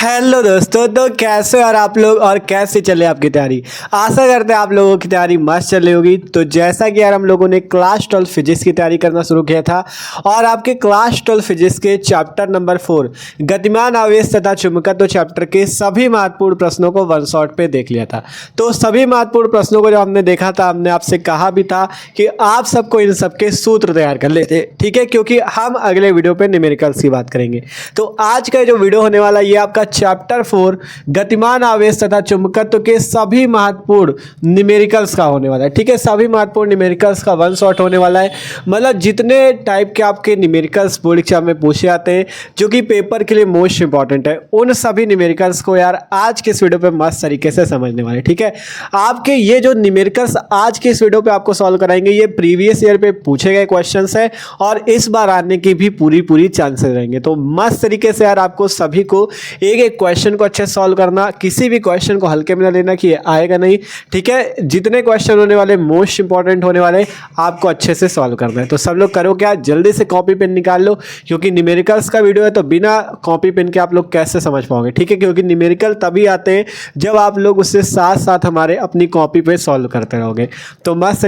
Hello दोस्तों, तो कैसे और आप लोग और कैसे चले आपकी तैयारी। आशा करते हैं आप लोगों की तैयारी मस्त चल रही होगी। तो जैसा कि यार हम लोगों ने क्लास 12 फिजिक्स की तैयारी करना शुरू किया था और आपके क्लास 12 फिजिक्स के चैप्टर नंबर 4 गतिमान आवेश तथा चुंबकत्व चैप्टर के सभी महत्वपूर्ण प्रश्नों को वन शॉट पे देख लिया था। तो सभी महत्वपूर्ण प्रश्नों को जब हमने देखा था, हमने आपसे कहा भी था कि आप सबको इन सबके सूत्र तैयार कर लेते, ठीक है, क्योंकि हम अगले वीडियो पे न्यूमेरिकल्स की बात करेंगे। तो आज का जो वीडियो होने वाला ये आपका चैप्टर 4 गतिमान आवेश तथा चुंबकत्व के सभी महत्वपूर्ण न्यूमेरिकल्स का होने वाला है, ठीक है। सभी महत्वपूर्ण न्यूमेरिकल्स का वन शॉट होने वाला है। मतलब जितने टाइप के आपके न्यूमेरिकल्स बोर्ड एग्जाम में पूछे आते हैं जो कि पेपर के लिए मोस्ट इंपॉर्टेंट है, उन सभी न्यूमेरिकल्स को यार आज के इस वीडियो पे मस्त तरीके से समझने वाले, ठीक है। आपके ये जो न्यूमेरिकल्स आज के इस वीडियो पे आपको सॉल्व कराएंगे, ये प्रीवियस ईयर पे पूछे गए क्वेश्चंस है और इस बार आने की भी पूरी चांसेस रहेंगे। तो मस्त तरीके से यार आपको सभी को एक एक क्वेश्चन को अच्छे से सॉल्व करना, किसी भी क्वेश्चन को हल्के में ना लेना कि ये आएगा नहीं, ठीक है। जितने क्वेश्चन होने वाले मोस्ट इंपॉर्टेंट होने वाले आपको अच्छे से सॉल्व करना है। तो सब लोग करो क्या, जल्दी से कॉपी पेन निकाल लो, क्योंकि न्यूमेरिकल्स का वीडियो है तो बिना कॉपी पेन के आप लोग कैसे समझ पाओगे, ठीक है। क्योंकि न्यूमेरिकल तभी आते हैं जब आप लोग उससे साथ साथ हमारे अपनी कॉपी पे सॉल्व करते रहोगे। तो मस्त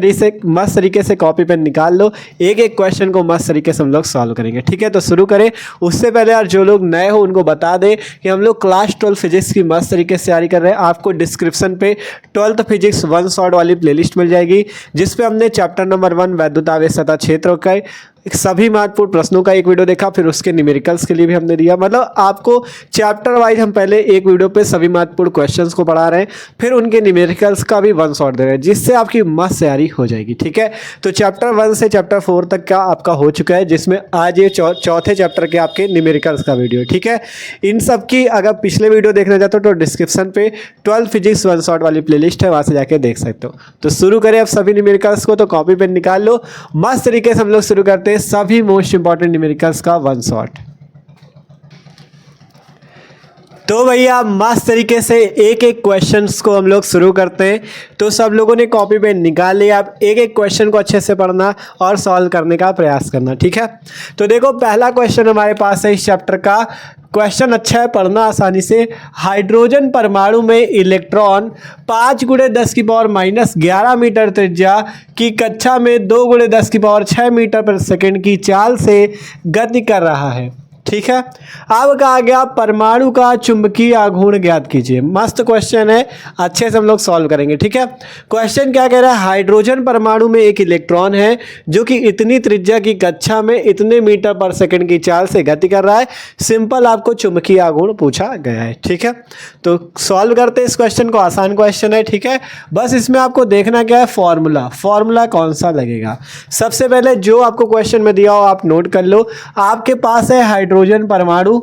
तरीके से कॉपी पेन निकाल लो, एक एक क्वेश्चन को मस्त तरीके से हम लोग सॉल्व करेंगे, ठीक है। तो शुरू करें। उससे पहले यार जो लोग नए हो उनको बता दें कि हम लोग क्लास 12 फिजिक्स की मस्त तरीके से तैयारी कर रहे हैं। आपको डिस्क्रिप्शन पे 12th फिजिक्स वन शॉट वाली प्लेलिस्ट मिल जाएगी, जिसपे हमने चैप्टर नंबर 1 वैद्युत आवेश तथा क्षेत्र का सभी महत्वपूर्ण प्रश्नों का एक वीडियो देखा, फिर उसके न्यूमेरिकल्स के लिए भी हमने दिया। मतलब आपको चैप्टर वाइज हम पहले एक वीडियो पे सभी महत्वपूर्ण क्वेश्चंस को पढ़ा रहे हैं, फिर उनके न्यूमेरिकल्स का भी वन शॉट दे रहे हैं, जिससे आपकी मस्त तैयारी हो जाएगी, ठीक है। तो चैप्टर 1 से चैप्टर 4 तक का आपका हो चुका है, जिसमें आज ये चौथे चैप्टर के आपके न्यूमेरिकल्स का वीडियो, ठीक है। इन सब की अगर पिछले वीडियो देखना चाहते हो तो डिस्क्रिप्शन पे 12 फिजिक्स वन शॉट वाली प्लेलिस्ट है, वहाँ से जाके देख सकते हो। तो शुरू करें अब सभी न्यूमेरिकल्स को। तो कॉपी पेन निकाल लो, मस्त तरीके से हम लोग शुरू करते हैं सभी मोस्ट इंपॉर्टेंट न्यूमेरिकल्स का वन शॉट। तो भैया मस्त तरीके से एक एक क्वेश्चंस को हम लोग शुरू करते हैं। तो सब लोगों ने कॉपी पेन निकाल लिया, आप एक एक क्वेश्चन को अच्छे से पढ़ना और सॉल्व करने का प्रयास करना, ठीक है। तो देखो पहला क्वेश्चन हमारे पास है इस चैप्टर का। क्वेश्चन अच्छा है, पढ़ना आसानी से। हाइड्रोजन परमाणु में इलेक्ट्रॉन 5 × 10⁻⁻11 मीटर त्रिज्या की कक्षा में 2 × 10⁶ मीटर पर सेकंड की चाल से गति कर रहा है, ठीक है। अब कहा गया परमाणु का चुंबकीय आघूर्ण ज्ञात कीजिए। मस्त क्वेश्चन है, अच्छे से हम लोग सॉल्व करेंगे, ठीक है। क्वेश्चन क्या कह रहा है, हाइड्रोजन परमाणु में एक इलेक्ट्रॉन है जो कि इतनी त्रिज्या की कक्षा में इतने मीटर पर सेकंड की चाल से गति कर रहा है। सिंपल आपको चुंबकीय आघूर्ण पूछा गया है, ठीक है। तो सॉल्व करते हैं इस क्वेश्चन को, आसान क्वेश्चन है, ठीक है। बस इसमें आपको देखना क्या है, फॉर्मूला कौन सा लगेगा। सबसे पहले जो आपको क्वेश्चन में दिया हो आप नोट कर लो। आपके पास है हाइड्रोजन परमाणु,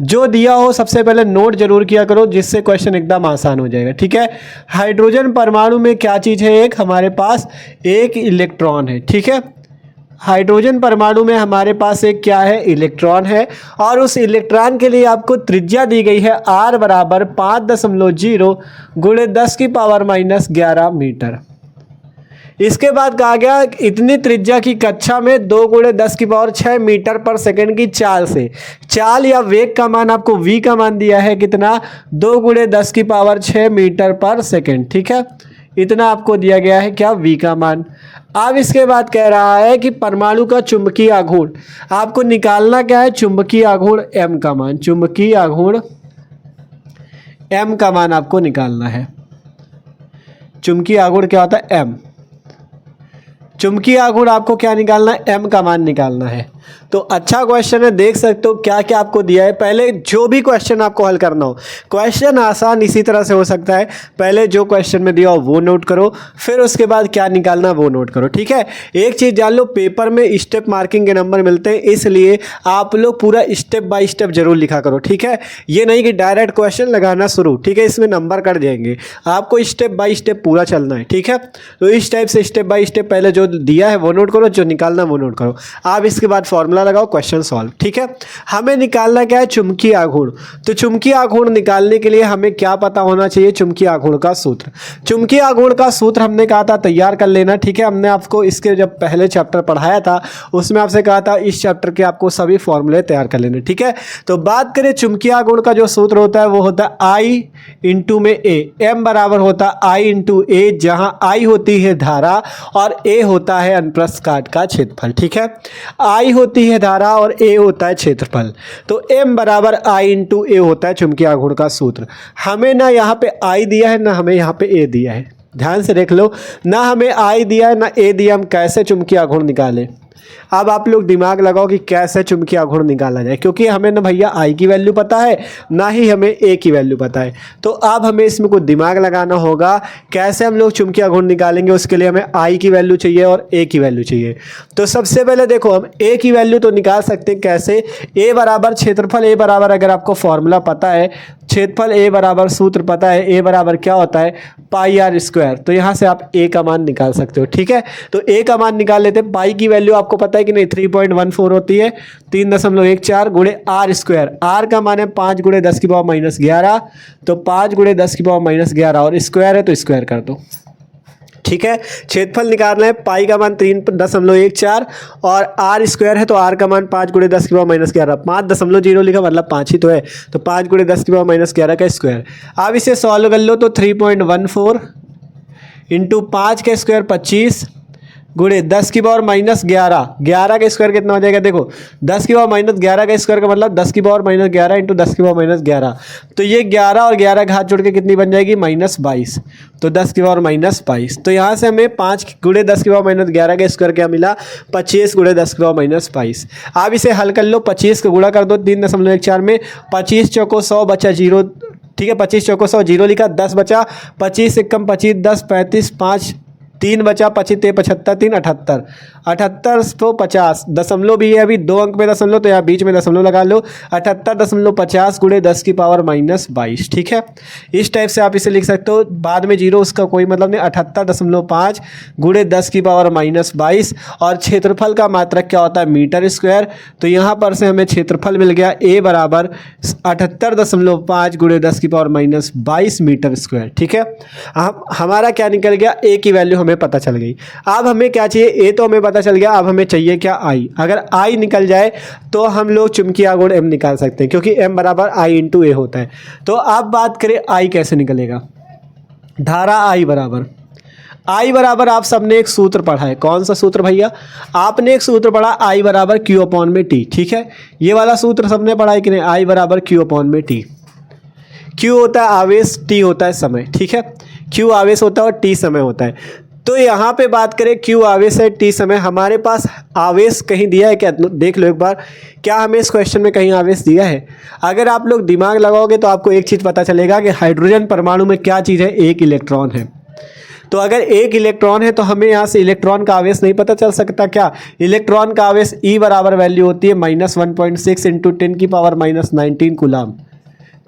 जो दिया हो सबसे पहले नोट जरूर किया करो, जिससे क्वेश्चन एकदम आसान हो जाएगा, ठीक है। हाइड्रोजन परमाणु में क्या चीज है, एक हमारे पास एक इलेक्ट्रॉन है, ठीक है। हाइड्रोजन परमाणु में हमारे पास एक क्या है, इलेक्ट्रॉन है, और उस इलेक्ट्रॉन के लिए आपको त्रिज्या दी गई है r बराबर 5.0 × 10⁻⁻11 मीटर। इसके बाद कहा गया इतनी त्रिज्या की कक्षा में 2 × 10⁶ मीटर पर सेकंड की चाल से, चाल या वेग का मान आपको v का मान दिया है कितना, 2 × 10⁶ मीटर पर सेकंड, ठीक है। इतना आपको दिया गया है क्या, v का मान। अब इसके बाद कह रहा है कि परमाणु का चुंबकीय आघूर्ण आपको निकालना क्या है, चुंबकीय आघूर्ण m का मान, चुंबकीय आघूर्ण m का मान आपको निकालना है। चुंबकीय आघूर्ण क्या होता है, m। चुंबकीय आघूर्ण आपको क्या निकालना है, m का मान निकालना है। तो अच्छा क्वेश्चन है, देख सकते हो क्या क्या आपको दिया है। पहले जो भी क्वेश्चन आपको हल करना हो, क्वेश्चन आसान इसी तरह से हो सकता है, पहले जो क्वेश्चन में दिया हो वो नोट करो, फिर उसके बाद क्या निकालना वो नोट करो, ठीक है। एक चीज जान लो, पेपर में स्टेप मार्किंग के नंबर मिलते हैं, इसलिए आप लोग पूरा स्टेप बाय स्टेप जरूर लिखा करो, ठीक है। ये नहीं कि डायरेक्ट क्वेश्चन लगाना शुरू, ठीक है, इसमें नंबर कट जाएंगे। आपको स्टेप बाय स्टेप पूरा चलना है, ठीक है। तो इस टाइप से स्टेप बाय स्टेप पहले जो दिया है वो नोट करो, जो निकालना वो नोट करो। आप इसके बाद फॉर्मूला लगाओ, क्वेश्चन सॉल्व। ठीक है, हमें निकालना क्या है, चुंबकीय आघूर्ण। तो चुंबकीय आघूर्ण निकालने के लिए हमें क्या पता होना चाहिए, चुंबकीय आघूर्ण का सूत्र। चुंबकीय आघूर्ण का सूत्र हमने कहा था तैयार कर लेना। ठीक है, हमने आपको इसके जब पहले चैप्टर पढ़ाया था उसमें आपसे कहा था इस चैप्टर के आपको सभी फॉर्मूले तैयार कर लेने। ठीक है, तो बात करें चुंबकीय आघूर्ण का जो सूत्र होता है वो होता है आई इंटू में ए। एम बराबर होता है आई इंटू ए, जहां आई होती है धारा और ए होता है अनुप्रस्थ काट का क्षेत्रफल। ठीक है, आई होती है धारा और ए होता है क्षेत्रफल। तो एम बराबर आई इंटू ए होता है चुंबकीय आघूर्ण का सूत्र। हमें ना यहाँ पे आई दिया है ना हमें यहाँ पे ए दिया है, ध्यान से देख लो, ना हमें आई दिया है ना ए दिया, हम कैसे चुंबकीय आघूर्ण निकालें। अब आप लोग दिमाग लगाओ कि कैसे चुंबकीय आघूर्ण निकाला जाए, क्योंकि हमें ना भैया आई की वैल्यू पता है ना ही हमें ए की वैल्यू पता है। तो अब हमें इसमें कुछ दिमाग लगाना होगा, कैसे हम लोग चुंबकीय आघूर्ण निकालेंगे। उसके लिए हमें आई की वैल्यू चाहिए और ए की वैल्यू चाहिए। तो सबसे पहले देखो, हम ए की वैल्यू तो निकाल सकते हैं कैसे, ए बराबर क्षेत्रफल, ए बराबर अगर आपको फॉर्मूला पता है, क्षेत्रफल ए बराबर सूत्र पता है, ए बराबर क्या होता है, पाई आर स्क्वायर। तो यहाँ से आप ए का मान निकाल सकते हो। ठीक है, तो ए का मान निकाल लेते हैं। पाई की वैल्यू आपको पता है कि नहीं, 3.14 होती है, 3.14 गुणे आर स्क्वायर। आर का मान है 5 गुणे 10 की पावर माइनस 11, तो 5 गुणे 10 की पावर माइनस 11 और स्क्वायर है तो स्क्वायर कर दो। ठीक है, क्षेत्रफल निकालना है, पाई का मान 3.14 और आर स्क्वायर है तो आर का मान 5 गुणे 10 की पावर माइनस 11, 5.0 लिखा मतलब 5 ही तो है, तो 5 गुणे 10 की पावर माइनस 11 का स्क्वायर। अब इसे सॉल्व कर लो तो 3.14 इंटू 5 का स्क्वायर 25 गुणे 10 की पावर माइनस 11, 11 का स्क्वायर कितना हो जाएगा, देखो 10 की पावर माइनस 11 का स्क्वायर का मतलब 10 की पावर माइनस 11 इंटू 10 की पावर माइनस 11, तो ये 11 और 11 का हाथ जोड़ के कितनी बन जाएगी, -22, तो 10 की पावर -22। तो यहाँ से हमें 5 गुणे 10 की पावर माइनस 11 का स्क्वायर क्या मिला, 25 गुणे 10 की पावर -22। आप इसे हल कर लो, 25 का गुणा कर दो 3.14 में, 25 चौको 100 बचा 0। ठीक है, 25 चौको 100, 0 लिखा, 10 बचा, 25 एकम 25, 10 35, 5 3 बचा, 25 75, 3 78, 78 तो 50, दशमलव भी है अभी 2 अंक में दशमलव, तो यहाँ बीच में दशमलव लगा लो, 78.50 गुणे 10 की पावर -22। ठीक है, इस टाइप से आप इसे लिख सकते हो, बाद में जीरो उसका कोई मतलब नहीं, 78.5 गुणे 10 की पावर -22। और क्षेत्रफल का मात्रक क्या होता है, मीटर स्क्वायर। तो यहाँ पर से हमें क्षेत्रफल मिल गया ए बराबर 78.5 गुणे 10 की पावर -22 मीटर स्क्वायर। ठीक है, हमारा क्या निकल गया, ए की वैल्यू हमें पता चल गई। अब हमें क्या चाहिए, ए तो हमें पता चल गया, अब हमें चाहिए क्या, आई। अगर आई निकल जाए तो हम लोग चुंबकीय आघूर्ण एम निकाल सकते हैं, क्योंकि एम बराबर आई इंटू ए होता है। तो अब बात करें आई कैसे निकलेगा, धारा आई बराबर आप सबने एक सूत्र पढ़ा है, कौन सा सूत्र भैया, आपने एक सूत्र पढ़ा आई बराबर क्यू अपॉन में टी। ठीक है, ये वाला सूत्र सबने पढ़ा है कि नहीं, आई बराबर क्यू अपॉन में टी। क्यू होता है आवेश, टी होता है समय। ठीक है, क्यू आवेश होता है और टी समय होता है। तो यहाँ पे बात करें क्यू आवेश है, टी समय, हमारे पास आवेश कहीं दिया है क्या, देख लो एक बार, क्या हमें इस क्वेश्चन में कहीं आवेश दिया है। अगर आप लोग दिमाग लगाओगे तो आपको एक चीज़ पता चलेगा कि हाइड्रोजन परमाणु में क्या चीज़ है, एक इलेक्ट्रॉन है। तो अगर एक इलेक्ट्रॉन है तो हमें यहाँ से इलेक्ट्रॉन का आवेश नहीं पता चल सकता क्या, इलेक्ट्रॉन का आवेश ई बराबर वैल्यू होती है -1.6 इंटू 10 की पावर -19 कूलाम।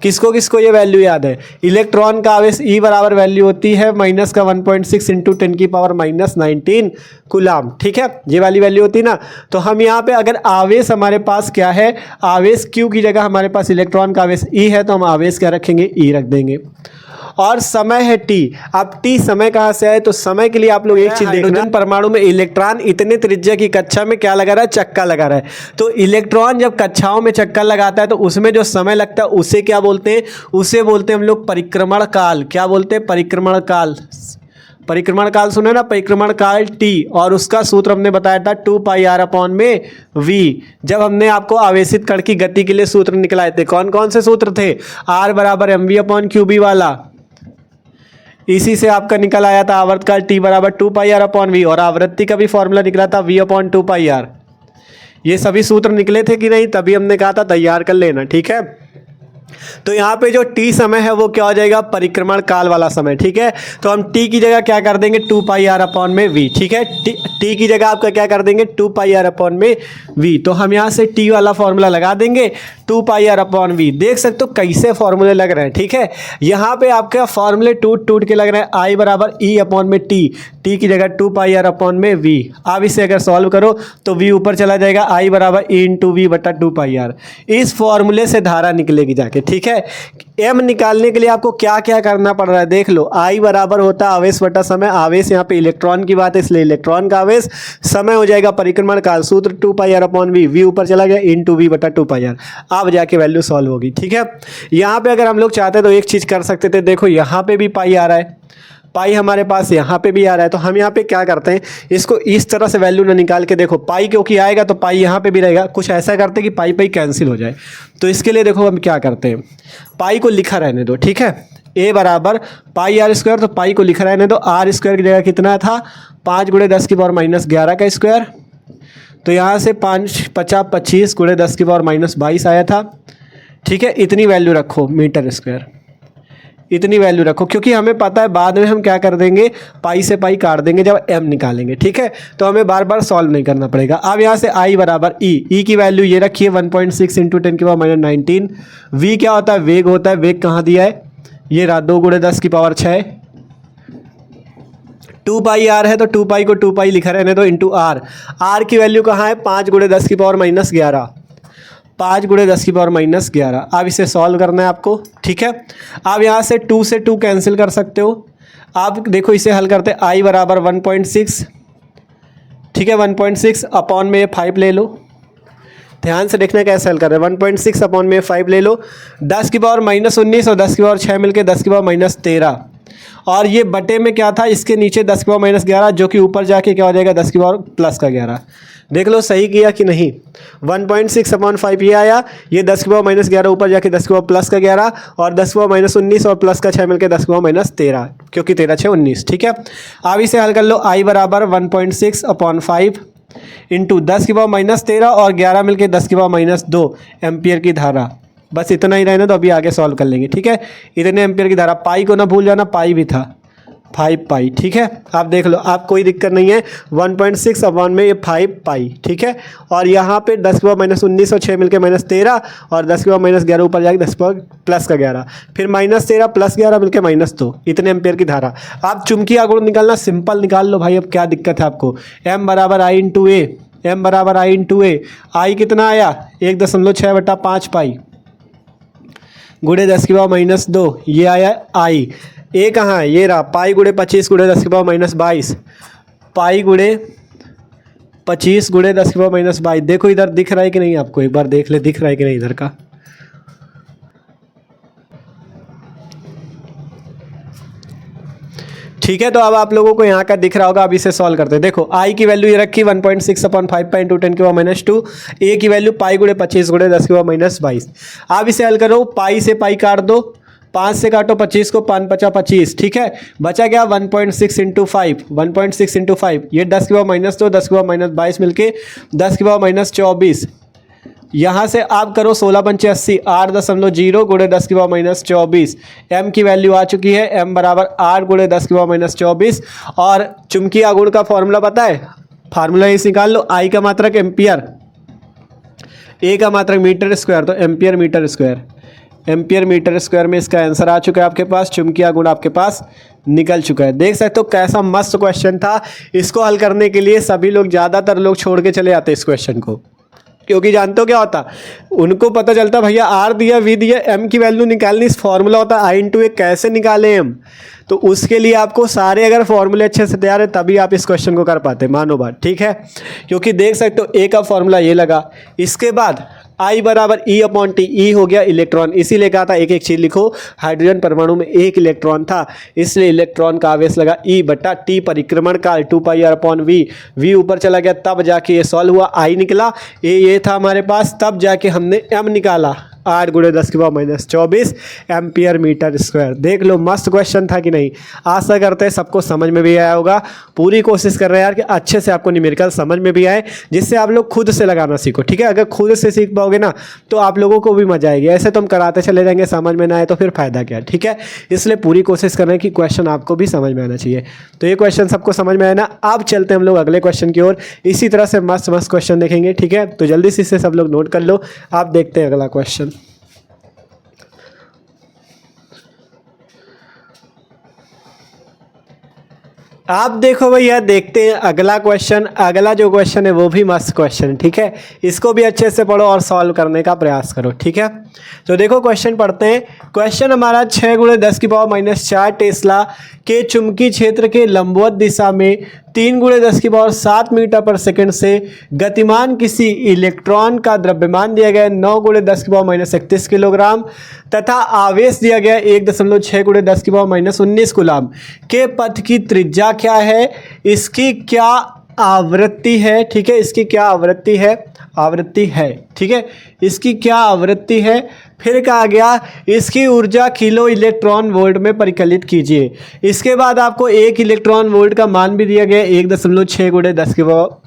किसको किसको ये वैल्यू याद है, इलेक्ट्रॉन का आवेश ई बराबर वैल्यू होती है माइनस का 1.6 इंटू 10 की पावर -19 कूलाम। ठीक है, ये वाली वैल्यू होती है ना। तो हम यहाँ पे अगर आवेश हमारे पास क्या है, आवेश क्यू की जगह हमारे पास इलेक्ट्रॉन का आवेश ई है, तो हम आवेश क्या रखेंगे, ई रख देंगे। और समय है टी। अब टी समय कहाँ से आए, तो समय के लिए आप लोग एक चीज देखना, हाइड्रोजन परमाणु में इलेक्ट्रॉन इतने त्रिज्या की कक्षा में क्या लगा रहा है, चक्का लगा रहा है। तो इलेक्ट्रॉन जब कक्षाओं में चक्कर लगाता है तो उसमें जो समय लगता है उसे क्या बोलते हैं, उसे बोलते हैं हम लोग परिक्रमण काल। क्या बोलते हैं, परिक्रमण काल। परिक्रमण काल सुने ना, परिक्रमण काल टी, और उसका सूत्र हमने बताया था 2πr/v। जब हमने आपको आवेशित कण की गति के लिए सूत्र निकलाए थे, कौन कौन से सूत्र थे, r बराबर mv/qb वाला, इसी से आपका निकल आया था आवर्तकाल t बराबर 2πr/v, और आवृत्ति का भी फॉर्मूला निकला था v/2πr। ये सभी सूत्र निकले थे कि नहीं, तभी हमने कहा था तैयार कर लेना। ठीक है, तो यहाँ पे जो t समय है वो क्या हो जाएगा, परिक्रमण काल वाला समय। ठीक है, तो हम t की जगह क्या कर देंगे 2 पाई r अपॉन में v। ठीक है, t की जगह आपका क्या कर देंगे 2 पाई r अपॉन में v। तो हम यहाँ से t वाला फॉर्मूला लगा देंगे 2 पाई r अपॉन v। देख सकते हो कैसे फॉर्मूले लग रहे हैं। ठीक है, यहाँ पे आपका फॉर्मूले टूट टूट के लग रहे हैं। i बराबर e अपॉन में t की जगह 2 पाई r अपॉन में v। अब इसे अगर सॉल्व करो तो v ऊपर चला जाएगा, i बराबर e इंटू वी बटा 2 पाई r। इस फॉर्मूले से धारा निकलेगी जाके। ठीक है, m निकालने के लिए आपको क्या क्या करना पड़ रहा है देख लो। I बराबर होता है आवेश बटा समय। आवेश यहाँ पे इलेक्ट्रॉन की बात है इसलिए इलेक्ट्रॉन का आवेश। समय हो जाएगा परिक्रमण काल, सूत्र 2 पाई r अपॉन वी। वी ऊपर चला गया इंटू वी बटा 2 पाई r। अब जाके वैल्यू सॉल्व होगी। ठीक है, यहाँ पे अगर हम लोग चाहते तो एक चीज़ कर सकते थे। देखो यहाँ पे भी पाई आ रहा है, पाई हमारे पास यहाँ पे भी आ रहा है। तो हम यहाँ पे क्या करते हैं, इसको इस तरह से वैल्यू ना निकाल के, देखो पाई क्योंकि आएगा तो पाई यहाँ पे भी रहेगा। कुछ ऐसा करते हैं कि पाई पाई कैंसिल हो जाए। तो इसके लिए देखो हम क्या करते हैं, पाई को लिखा रहने दो। ठीक है, a बराबर पाई r स्क्वायर, तो पाई को लिखा रहने दो। r स्क्वायर की जगह कितना था 5 गुणे 10 की पावर माइनस 11 का स्क्वायर। तो यहाँ से 5 50 25 गुणे 10 की पावर माइनस 22 आया था। ठीक है, इतनी वैल्यू रखो मीटर स्क्वायर, इतनी वैल्यू रखो, क्योंकि हमें पता है बाद में हम क्या कर देंगे, पाई से पाई काट देंगे जब m निकालेंगे। ठीक है, तो हमें बार बार सॉल्व नहीं करना पड़ेगा। अब यहाँ से i बराबर e की वैल्यू ये रखिए 1.6 इंटू 10 की पावर माइनस 19। v क्या होता है, वेग होता है। वेग कहाँ दिया है, ये रहा 2 गुणे 10 की पावर 6। 2 पाई r है तो 2 पाई को 2 पाई लिखा रहने दो इंटू r। r की वैल्यू कहाँ है 5 गुणे 10 की पावर माइनस 11। 5 गुणे 10 की पावर माइनस 11। अब इसे सॉल्व करना है आपको। ठीक है, अब यहाँ से 2 से 2 कैंसिल कर सकते हो। आप देखो इसे हल करते हैं, i बराबर 1.6। ठीक है, 1.6 अपॉन में 5 ले लो। ध्यान से देखना कैसे हल कर रहे हैं। 1.6 अपॉन में 5 ले लो, 10 की पावर माइनस 19 और 10 की पावर 6 मिलके 10 की पावर माइनस 13। और ये बटे में क्या था, इसके नीचे 10 की पावर माइनस 11, जो कि ऊपर जाके क्या हो जाएगा 10 की पावर प्लस का 11। देख लो सही किया कि नहीं। 1.6 अपॉन 5 ये आया, ये 10 की पावर माइनस 11 ऊपर जाके 10 की पावर प्लस का 11 और 10 की पावर माइनस 19 और प्लस का 6 मिलकर 10 की पावर माइनस 13, क्योंकि 13 6 19। ठीक है, अब इसे हल कर लो। i बराबर 1.6 अपॉन 5 इंटू 10 की पावर माइनस 13 और 11 मिलकर 10 की पावर माइनस 2 एम्पियर की धारा। बस इतना ही रहना, तो अभी आगे सॉल्व कर लेंगे। ठीक है, इतने एम्पियर की धारा। पाई को ना भूल जाना, पाई भी था 5 पाई। ठीक है, आप देख लो, आप कोई दिक्कत नहीं है। 1.6 अपॉन में ये 5 पाई। ठीक है, और यहाँ पे 10 की पावर माइनस 19 और 6 मिलकर माइनस 13 और 10 की पावर माइनस 11 ऊपर जाके 10 की पावर प्लस का 11, फिर माइनस 13 प्लस 11 मिलकर माइनस 2, इतने एम्पियर की धारा। आप चुंबकीय आघूर्ण निकालना सिंपल निकाल लो भाई। अब क्या दिक्कत है आपको, m बराबर आई इंटू ए, m बराबर आई इंटू ए। आई कितना आया 1.6 बटा 5 पाई गुणे 10 की पावर माइनस 2, ये आया आई। ए कहाँ है, ये रहा पाई गुणे 25 गुणे 10 की पावर माइनस 22। पाई गुणे 25 गुणे 10 की पावर माइनस 22। देखो इधर दिख रहा है कि नहीं आपको, एक बार देख ले दिख रहा है कि नहीं इधर का। ठीक है, तो अब आप लोगों को यहाँ का दिख रहा होगा। अब इसे सॉल्व करते हैं। देखो आई की वैल्यू ये रखी 1.6 अपॉन 5 पाई इंटू 10 की पावर माइनस 2। ए की वैल्यू पाई गुणे 25 गुणे 10 की पावर माइनस 22। आप इसे हल करो, पाई से पाई काट दो, 5 से काटो 25 को, 5 5 25। ठीक है, बचा क्या 1.6 इंटू 5, 1.6 इंटू 5, ये 10 की पावर माइनस 2, 10 की पावर माइनस 22 मिलके 10 की पावर माइनस 24। यहाँ से आप करो 16 पंचे 80, 8.0 गुणे 10 की पावर माइनस 24। m की वैल्यू आ चुकी है, m बराबर 8 गुणे 10 की पावर माइनस 24। और चुंबकीय आघूर्ण का फॉर्मूला पता है, फार्मूला इस निकाल लो। I का मात्रक एम्पियर, A का मात्रक मीटर स्क्वायर, तो ampere metre square. Ampere metre square में इसका आंसर आ चुका है आपके पास। चुंबकीय आघूर्ण आपके पास निकल चुका है। देख सकते हो कैसा मस्त क्वेश्चन था। इसको हल करने के लिए सभी लोग, ज़्यादातर लोग छोड़ के चले आते इस क्वेश्चन को, क्योंकि जानते हो क्या होता, उनको पता चलता भैया आर दिया वी दिया, एम की वैल्यू निकालनी, इस फॉर्मूला होता है आई इंटू ए, कैसे निकालें एम। तो उसके लिए आपको सारे अगर फॉर्मूले अच्छे से तैयार है तभी आप इस क्वेश्चन को कर पाते, मानो बात। ठीक है, क्योंकि देख सकते हो ए का फॉर्मूला ये लगा, इसके बाद आई बराबर ई अपॉन टी। ई हो गया इलेक्ट्रॉन, इसीलिए कहा था एक एक चीज़ लिखो। हाइड्रोजन परमाणु में एक इलेक्ट्रॉन था, इसलिए इलेक्ट्रॉन का आवेश लगा ई बटा टी परिक्रमण काल 2 पाई आर अपॉन वी। वी ऊपर चला गया, तब जाके ये सॉल्व हुआ, आई निकला। ये था हमारे पास, तब जाके हमने एम निकाला। 8 × 10⁻⁻24 एम्पियर मीटर स्क्वायर। देख लो मस्त क्वेश्चन था कि नहीं। आशा करते हैं सबको समझ में भी आया होगा। पूरी कोशिश कर रहे हैं यार कि अच्छे से आपको न्यूमेरिकल समझ में भी आए, जिससे आप लोग खुद से लगाना सीखो। ठीक है, अगर खुद से सीख पाओगे ना तो आप लोगों को भी मजा आएगी। ऐसे तो हम कराते चले जाएंगे, समझ में ना आए तो फिर फायदा क्या। ठीक है, इसलिए पूरी कोशिश कर रहे हैं कि क्वेश्चन आपको भी समझ में आना चाहिए। तो ये क्वेश्चन सबको समझ में आया ना। अब चलते हैं हम लोग अगले क्वेश्चन की ओर। इसी तरह से मस्त मस्त क्वेश्चन देखेंगे। ठीक है, तो जल्दी से इसे सब लोग नोट कर लो। आप देखते हैं अगला क्वेश्चन। आप देखो भैया, देखते हैं अगला क्वेश्चन। अगला जो क्वेश्चन है वो भी मस्त क्वेश्चन। ठीक है, इसको भी अच्छे से पढ़ो और सॉल्व करने का प्रयास करो। ठीक है, तो देखो क्वेश्चन पढ़ते हैं। क्वेश्चन हमारा 6 × 10⁻⁻4 टेस्ला के चुंबकीय क्षेत्र के लंबवत दिशा में 3 × 10⁻7 मीटर पर सेकंड से गतिमान किसी इलेक्ट्रॉन का द्रव्यमान दिया गया 9 × 10⁻31 किलोग्राम तथा आवेश दिया गया 1.6 × 10⁻19 कूलाम के पथ की त्रिज्या क्या है, इसकी क्या आवृत्ति है। ठीक है, इसकी क्या आवृत्ति है, आवृत्ति है। ठीक है, इसकी क्या आवृत्ति है। फिर कहा गया इसकी ऊर्जा किलो इलेक्ट्रॉन वोल्ट में परिकलित कीजिए। इसके बाद आपको 1 इलेक्ट्रॉन वोल्ट का मान भी दिया गया 1.6 ×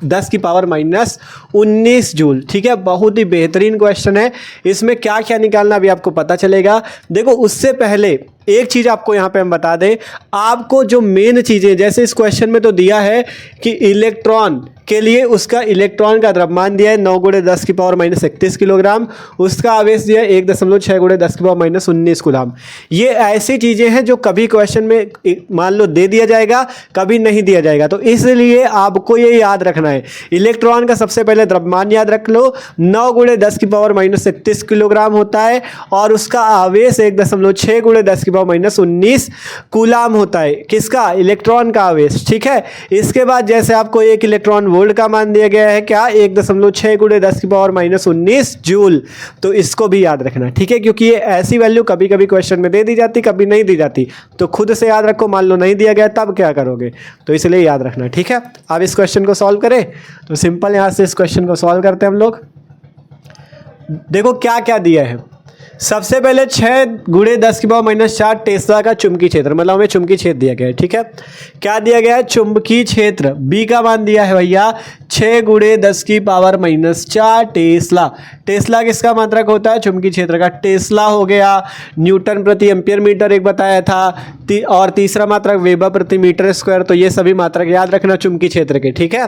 10⁻19 जूल। ठीक है, बहुत ही बेहतरीन क्वेश्चन है। इसमें क्या क्या निकालना अभी आपको पता चलेगा। देखो उससे पहले एक चीज़ आपको यहाँ पे हम बता दें, आपको जो मेन चीज़ें, जैसे इस क्वेश्चन में तो दिया है कि इलेक्ट्रॉन के लिए उसका इलेक्ट्रॉन का द्रव्यमान दिया है 9 × 10⁻31 किलोग्राम, उसका आवेश दिया है 1.6 × 10⁻19 कूलाम। ये ऐसी चीज़ें हैं जो कभी क्वेश्चन में मान लो दे दिया जाएगा, कभी नहीं दिया जाएगा। तो इसलिए आपको ये याद रखना है। इलेक्ट्रॉन का सबसे पहले द्रव्यमान याद रख लो, 9 × 10⁻31 किलोग्राम होता है और उसका आवेश 1.6 × 10⁻19 कूलाम होता है। किसका, इलेक्ट्रॉन का आवेश। ठीक है, इसके बाद जैसे आपको 1 इलेक्ट्रॉन वोल्ट का मान दिया गया है क्या, 1.6 × 10⁻19 जूल। तो इसको भी याद रखना। ठीक है, क्योंकि ये ऐसी वैल्यू कभी कभी क्वेश्चन में दे दी जाती, कभी नहीं दी जाती। तो खुद से याद रखो, मान लो नहीं दिया गया तब क्या करोगे, तो इसलिए याद रखना। ठीक है, अब इस क्वेश्चन को सॉल्व करें। तो सिंपल यहां से इस क्वेश्चन को सॉल्व करते हैं हम लोग। देखो क्या क्या दिया है। सबसे पहले 6 × 10⁻⁻4 टेस्ला का चुंबकीय क्षेत्र, मतलब हमें चुंबकीय क्षेत्र दिया गया है। ठीक है, क्या दिया गया है, चुंबकीय क्षेत्र। बी का मान दिया है भैया 6 × 10⁻⁻4 टेस्ला। टेस्ला किसका मात्रक होता है, चुंबकीय क्षेत्र का। टेस्ला हो गया न्यूटन प्रति एम्पियर मीटर एक बताया था, और तीसरा मात्रक वेबर प्रति मीटर स्क्वायर। तो ये सभी मात्रक याद रखना चुंबकीय क्षेत्र के। ठीक है,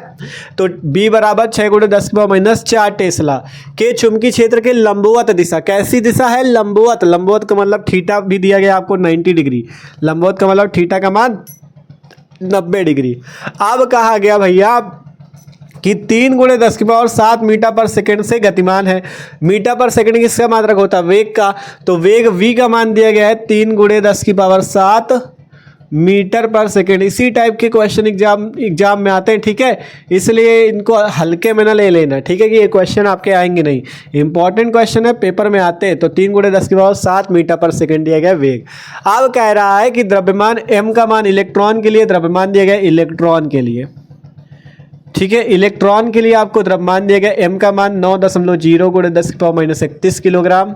तो बी बराबर 6 × 10⁻⁻4 टेस्ला के चुंबकीय क्षेत्र के लंबवत दिशा। कैसी दिशा है, लंबवत। लंबवत का मतलब थीटा भी दिया गया आपको 90 डिग्री। लंबवत का मतलब थीटा का मान 90 डिग्री। अब कहा गया भैया कि 3 × 10⁻7 मीटर पर सेकंड से गतिमान है। मीटर पर सेकंड किसका मात्रक होता है, वेग का। तो वेग v का मान दिया गया है 3 × 10⁻7 मीटर पर सेकंड। इसी टाइप के क्वेश्चन एग्जाम में आते हैं। ठीक है, इसलिए इनको हल्के में ना ले लेना। ठीक है, कि ये क्वेश्चन आपके आएंगे नहीं, इंपॉर्टेंट क्वेश्चन है, पेपर में आते हैं। तो 3 × 10⁻7 मीटर पर सेकंड दिया गया वेग। अब कह रहा है कि द्रव्यमान m का मान इलेक्ट्रॉन के लिए, द्रव्यमान दिया गया इलेक्ट्रॉन के लिए। ठीक है, इलेक्ट्रॉन के लिए आपको द्रव्यमान दिया गया m का मान 9.0 × 10⁻31 किलोग्राम।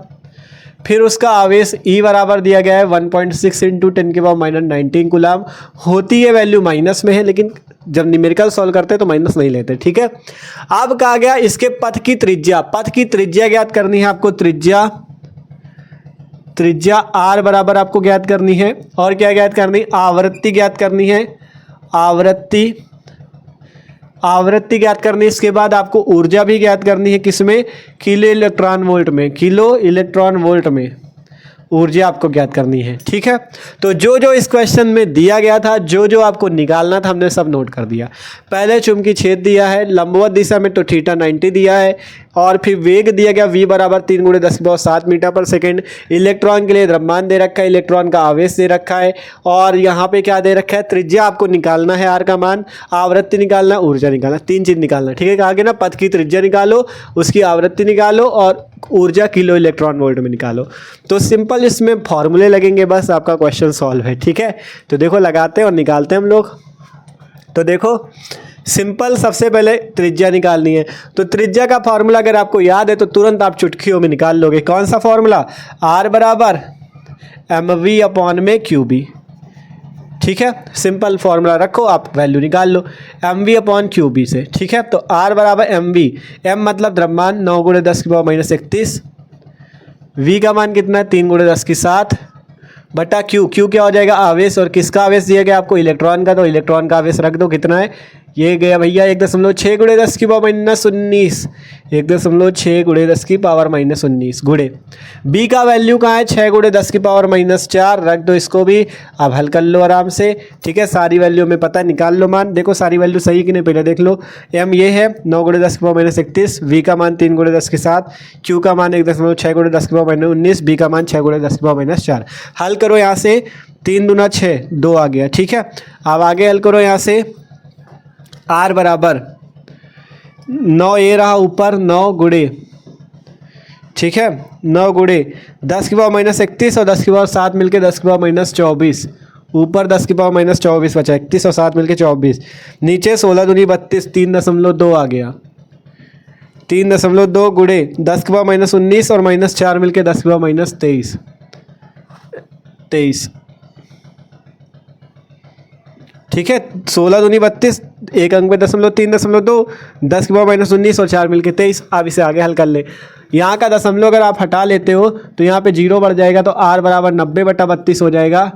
फिर उसका आवेश E बराबर दिया गया है 1.6 × 10⁻19 कूलाम। होती है वैल्यू माइनस में है, लेकिन जब न्यूमेरिकल सॉल्व करते हैं तो माइनस नहीं लेते। ठीक है, अब कहा गया इसके पथ की त्रिज्या। पथ की त्रिज्या ज्ञात करनी है आपको। त्रिज्या R बराबर आपको ज्ञात करनी है। और क्या ज्ञात करनी, आवृत्ति ज्ञात करनी है। आवृत्ति ज्ञात करनी है। इसके बाद आपको ऊर्जा भी ज्ञात करनी है। किसमें, किलो इलेक्ट्रॉन वोल्ट में। किलो इलेक्ट्रॉन वोल्ट में ऊर्जा आपको ज्ञात करनी है। ठीक है, तो जो जो इस क्वेश्चन में दिया गया था, जो जो आपको निकालना था, हमने सब नोट कर दिया। पहले चुंबकीय क्षेत्र दिया है, लंबवत दिशा में तो थीटा 90 दिया है, और फिर वेग दिया गया v बराबर 3 × 10⁻7 मीटर पर सेकंड। इलेक्ट्रॉन के लिए द्रव्यमान दे रखा है, इलेक्ट्रॉन का आवेश दे रखा है, और यहाँ पे क्या दे रखा है, त्रिज्या आपको निकालना है r का मान, आवृत्ति निकालना, ऊर्जा निकालना, 3 चीज निकालना। ठीक है, कहा गया ना, पथ की त्रिज्या निकालो, उसकी आवृत्ति निकालो, और ऊर्जा किलो इलेक्ट्रॉन वोल्ट में निकालो। तो सिंपल इसमें फॉर्मूले लगेंगे, बस आपका क्वेश्चन सॉल्व है। ठीक है, तो देखो लगाते हैं और निकालते हैं हम लोग। तो देखो सिंपल, सबसे पहले त्रिज्या निकालनी है। तो त्रिज्या का फॉर्मूला अगर आपको याद है तो तुरंत आप चुटकियों में निकाल लोगे। कौन सा फॉर्मूला? R बराबर mv अपॉन में QB। ठीक है, सिंपल फॉर्मूला रखो, आप वैल्यू निकाल लो mv अपॉन QB से। ठीक है, तो R बराबर mv, m मतलब द्रव्यमान 9 × 10⁻31, v का मान कितना है 3 × 10⁷ बटा Q। Q क्या हो जाएगा? आवेश। और किसका आवेश दिया गया आपको? इलेक्ट्रॉन का। तो इलेक्ट्रॉन का आवेश रख दो, कितना है ये गया भैया 1.6 × 10⁻19, 1.6 × 10⁻19 गुणे। B का वैल्यू कहाँ है? 6 × 10⁻4 रख दो इसको भी। अब हल कर लो आराम से। ठीक है, सारी वैल्यू में पता है, निकाल लो मान। देखो सारी वैल्यू सही कि नहीं पहले देख लो। M ये है 9 × 10⁻31, V का मान 3 × 10⁷, Q का मान 1.6 × 10⁻19, B का मान 6 × 10⁻4। हल करो यहाँ से, 3 दूना 6, 2 आ गया। ठीक है, अब आगे हल करो यहाँ से। R बराबर 9 ये रहा ऊपर, 9 गुणे, ठीक है 9 गुणे 10⁻31 और 10⁻7 मिलके 10⁻24, ऊपर 10⁻24 बचा, 31 और 7 मिलके 24, नीचे 16 दूनी 32, 3.2 आ गया। 3.2 गुणे 10⁻19 और -4 मिलके 10⁻23, ठीक है 16 दूनी 32, एक अंक पे 3.2, 10⁻19 और 4 मिलके 23। अब इसे आगे हल कर ले। यहाँ का दशमलव अगर आप हटा लेते हो तो यहाँ पे 0 बढ़ जाएगा, तो R बराबर 90/32 हो जाएगा।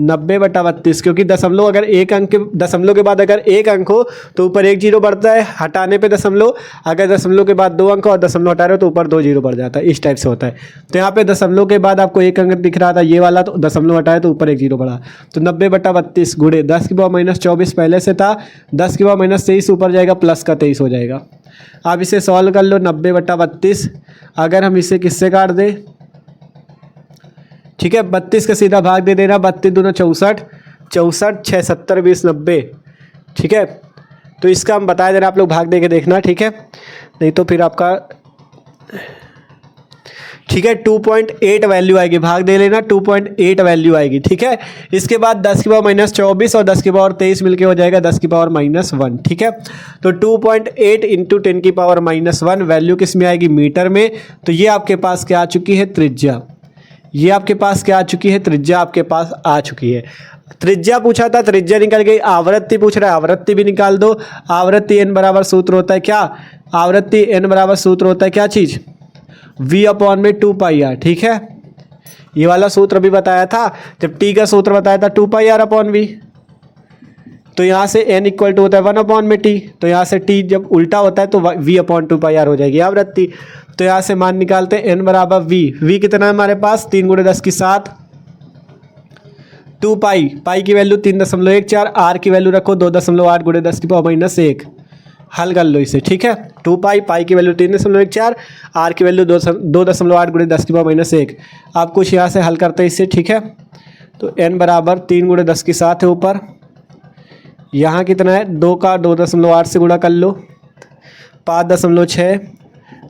90/32, क्योंकि दशमलव अगर एक अंक के, दशमलव के बाद अगर एक अंक हो तो ऊपर 1 0 बढ़ता है, हटाने पे दशमलव। अगर दशमलव के बाद 2 अंक और दशमलव हटा रहे हो तो ऊपर 2 0 बढ़ जाता है। इस टाइप से होता है। तो यहाँ पे दशमलव के बाद आपको एक अंक दिख रहा था ये वाला, तो दशमलव हटाए तो ऊपर 1 0 बढ़ा। तो 90/32 गुणे 10⁻24 पहले से था, 10⁻23 ऊपर जाएगा, प्लस का 23 हो जाएगा। आप इसे सॉल्व कर लो। 90/32 अगर हम इसे किससे काट दें, ठीक है 32 का सीधा भाग दे देना, 32 दूना 64, 64 6 70 20 90, ठीक है। तो इसका हम बता दे रहे, आप लोग भाग दे के देखना, ठीक है, नहीं तो फिर आपका, ठीक है 2.8 वैल्यू आएगी, भाग दे लेना 2.8 वैल्यू आएगी, ठीक है। इसके बाद 10⁻24 और 10⁻23 मिलके हो जाएगा 10⁻1, ठीक है। तो 2.8 इंटू 10⁻1 वैल्यू किस में आएगी? मीटर में। तो ये आपके पास क्या आ चुकी है? त्रिज्या। ये आपके पास क्या आ चुकी है? त्रिज्या आपके पास आ चुकी है। त्रिज्या पूछा था, त्रिज्या निकल गई। आवृत्ति पूछ रहा है, आवृत्ति भी निकाल दो। आवृत्ति n बराबर सूत्र होता है क्या? आवृत्ति n बराबर सूत्र होता है क्या चीज? v/2πr, ठीक है। ये वाला सूत्र भी बताया था जब t का सूत्र बताया था 2πr/v। तो यहाँ से n इक्वल टू होता है 1/t। तो यहाँ से t जब उल्टा होता है तो v/2πr हो जाएगी आवृत्ति। तो यहाँ से मान निकालते हैं n बराबर v कितना है हमारे पास? 3 × 10⁷, 2 पाई की वैल्यू 3.14, r की वैल्यू रखो 2.8 × 10⁻1। हल कर लो इसे, ठीक है। 2 पाई की वैल्यू 3.14, r की वैल्यू 2.8 × 10⁻1। आप कुछ यहाँ से हल करते हैं इससे, ठीक है। तो n बराबर 3 × 10⁷ है ऊपर, यहाँ कितना है 2 का 2.8 से गुणा कर लो, 5.6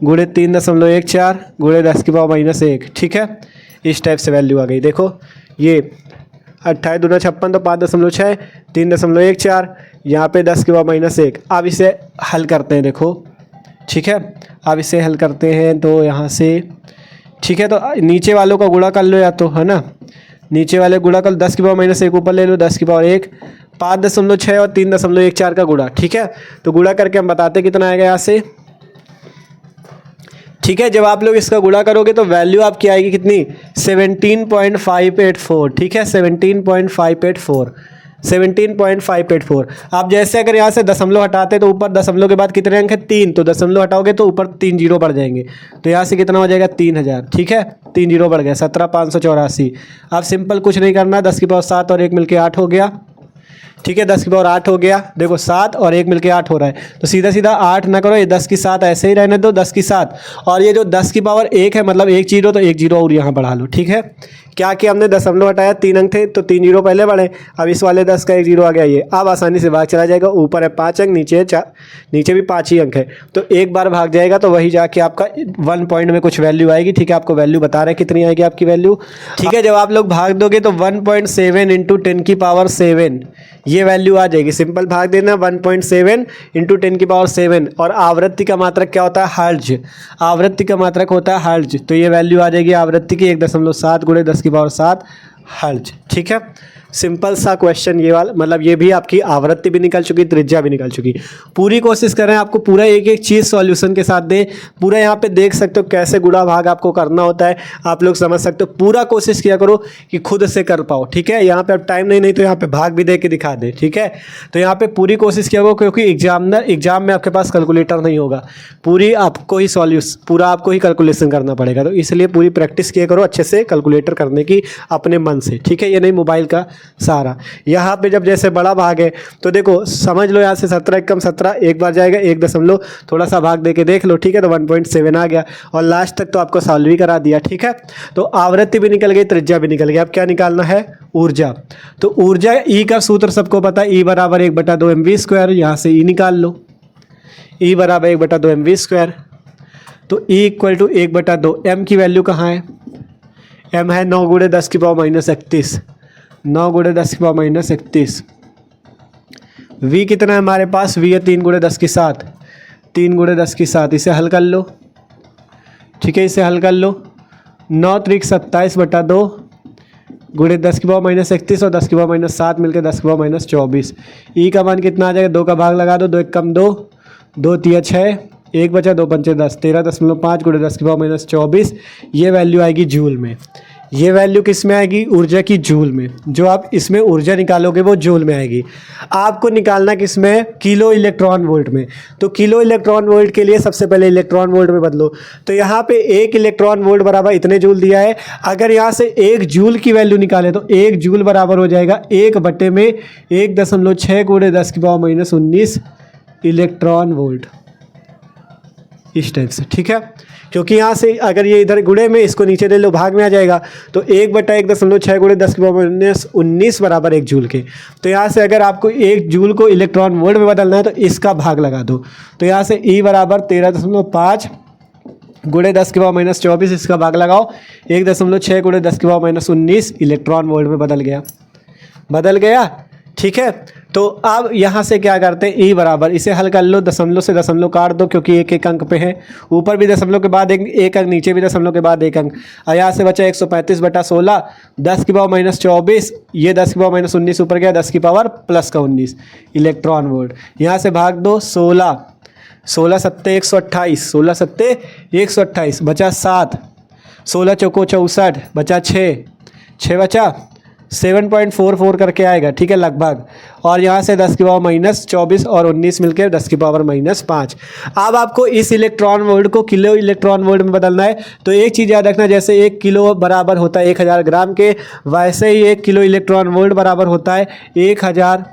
गुणे 3.14 गुणे 10⁻1, ठीक है। इस टाइप से वैल्यू आ गई। देखो ये 28 दूना 56, तो 5.6 3.14, यहाँ पे 10⁻1। अब इसे हल करते हैं, देखो ठीक है। अब इसे हल करते हैं तो यहाँ से, ठीक है, तो नीचे वालों का गुणा कर लो या तो, है ना, नीचे वाले गुणा कर 10⁻1 ऊपर ले लो, 10⁻1, 5.6 और 3.14 का गुणा, ठीक है। तो गुणा करके हम बताते कितना आएगा यहाँ से, ठीक है। जब आप लोग इसका गुणा करोगे तो वैल्यू आपकी आएगी कितनी? 17.584, ठीक है 17.584। आप जैसे अगर यहाँ से दशमलव हटाते तो ऊपर दशमलव के बाद कितने अंक है? 3, तो दशमलव हटाओगे तो ऊपर 3 0 बढ़ जाएंगे। तो यहाँ से कितना हो जाएगा? 3000, ठीक है, 3 0 बढ़ गया, 17,584। अब सिंपल कुछ नहीं करना, 10⁻7 और 1 मिलके 8 हो गया, ठीक है 10⁻8 हो गया। देखो 7 और 1 मिलके 8 हो रहा है, तो सीधा सीधा 8 ना करो, ये 10⁷ ऐसे ही रहने दो, 10⁷। और ये जो 10⁻1 है मतलब 1 0, तो 1 0 और यहाँ बढ़ा लो, ठीक है। क्या किया हमने, दशमलव हटाया, 3 अंक थे तो 3 जीरो पहले बढ़े, अब इस वाले 10 का 1 जीरो आ गया ये, अब आसानी से भाग चला जाएगा, ऊपर है 5 अंक, नीचे भी 5 ही अंक है, तो एक बार भाग जाएगा तो वही जाके आपका 1 पॉइंट में कुछ वैल्यू आएगी। ठीक है, आपको वैल्यू बता रहे हैं कितनी आएगी आपकी वैल्यू। ठीक है, जब आप लोग भाग दोगे तो 1.7 इंटू 10 की पावर 7 ये वैल्यू आ जाएगी। सिंपल भाग देना, 1.7 इंटू 10 की पावर 7, और आवृत्ति का मात्रक क्या होता है, हर्ट्ज, आवृत्ति का मात्रक होता है हर्ट्ज, तो ये वैल्यू आ जाएगी आवृत्ति की 1.7 गुणे 10 की पावर 7 हर्ट्ज। ठीक है, सिंपल सा क्वेश्चन ये वाला, मतलब ये भी आपकी आवृत्ति भी निकल चुकी, त्रिज्या भी निकल चुकी। पूरी कोशिश करें आपको पूरा एक एक चीज़ सॉल्यूशन के साथ दे, पूरा यहाँ पे देख सकते हो कैसे गुणा भाग आपको करना होता है, आप लोग समझ सकते हो। पूरा कोशिश किया करो कि खुद से कर पाओ। ठीक है, यहाँ पे अब टाइम नहीं तो यहाँ पे भाग भी दे के दिखा दे। ठीक है, तो यहाँ पे पूरी कोशिश किया करो, क्योंकि एग्जाम में आपके पास कैलकुलेटर नहीं होगा, पूरी आपको ही पूरा आपको ही कैलकुलेशन करना पड़ेगा, तो इसलिए पूरी प्रैक्टिस किया करो अच्छे से कैलकुलेटर करने की अपने मन से। ठीक है, ये नहीं मोबाइल का सारा। यहाँ पे जब जैसे बड़ा भाग है तो देखो समझ लो, यहाँ से 17 कम 17 एक बार जाएगा, 1 दशमलव थोड़ा सा भाग दे के देख लो। ठीक है, तो 1.7 आ गया, और लास्ट तक तो आपको सॉल्व भी करा दिया। ठीक है, तो आवृत्ति भी निकल गई, त्रिज्या भी निकल गई। अब क्या निकालना है, ऊर्जा। तो ऊर्जा ई का सूत्र सबको पता है, ई बराबर 1/2 mv², यहाँ से ई निकाल लो, ई बराबर 1/2 mv², तो ई इक्वल टू 1/2, एम की वैल्यू कहाँ है, एम है 9 गुणे 10 की पावर -31, 9 गुणे 10 की पावर -31। v कितना है हमारे पास, v है 3 गुणे 10 की 7, 3 गुणे 10 की 7, इसे हल कर लो। ठीक है, इसे हल कर लो, 9 त्रिक 27/2 गुणे 10 की पावर -31 और 10 की पावर -7 मिलकर 10 की पावर -24। ई का मान कितना आ जाएगा, 2 का भाग लगा दो, 2 1 कम 2, 2 3 6, 1 बचा 2 पंचे 10, 13.5 गुणे 10 की पावर -24। ये वैल्यू आएगी जूल में। ये वैल्यू किस में आएगी, ऊर्जा की जूल में। जो आप इसमें ऊर्जा निकालोगे वो जूल में आएगी। आपको निकालना किस में, किलो इलेक्ट्रॉन वोल्ट में। तो किलो इलेक्ट्रॉन वोल्ट के लिए सबसे पहले इलेक्ट्रॉन वोल्ट में बदलो। तो यहाँ पे 1 इलेक्ट्रॉन वोल्ट बराबर इतने जूल दिया है। अगर यहाँ से 1 जूल की वैल्यू निकाले तो 1 जूल बराबर हो जाएगा 1/1.6 गुणे 10 की पावर -19 इलेक्ट्रॉन वोल्ट, इस टाइप से। ठीक है, क्योंकि यहाँ से अगर ये इधर गुणे में इसको नीचे ले लो, भाग में आ जाएगा, तो 1/1.6 गुणे 10 की पावर -19 बराबर 1 जूल के। तो यहाँ से अगर आपको 1 जूल को इलेक्ट्रॉन वोल्ट में बदलना है तो इसका भाग लगा दो। तो यहाँ से E बराबर 13.5 गुणे 10 की पावर -24, इसका भाग लगाओ, 1.6 गुणे 10 की पावर -19 इलेक्ट्रॉन वोल्ट में बदल गया। ठीक है, तो अब यहाँ से क्या करते हैं, ई बराबर, इसे हल कर लो, दशमलव से दशमलव काट दो, क्योंकि 1 अंक पे है, ऊपर भी दशमलव के बाद 1 अंक, नीचे भी दशमलव के बाद 1 अंक। और यहाँ से बचा 135/16, 10 की पावर -24, ये 10 की पावर -19 ऊपर गया, 10 की पावर +19 इलेक्ट्रॉन वोल्ट। यहाँ से भाग दो, 16 7 128, 16 7 128, बचा 7, 16 चौको 64, बचा 6 बचा 7.44 करके आएगा। ठीक है, लगभग। और यहाँ से 10 की पावर -24 और 19 मिलकर 10 की पावर -5। अब आपको इस इलेक्ट्रॉन वोल्ट को किलो इलेक्ट्रॉन वोल्ट में बदलना है। तो एक चीज़ याद रखना, जैसे 1 किलो बराबर होता है 1000 ग्राम के, वैसे ही 1 किलो इलेक्ट्रॉन वोल्ट बराबर होता है 1000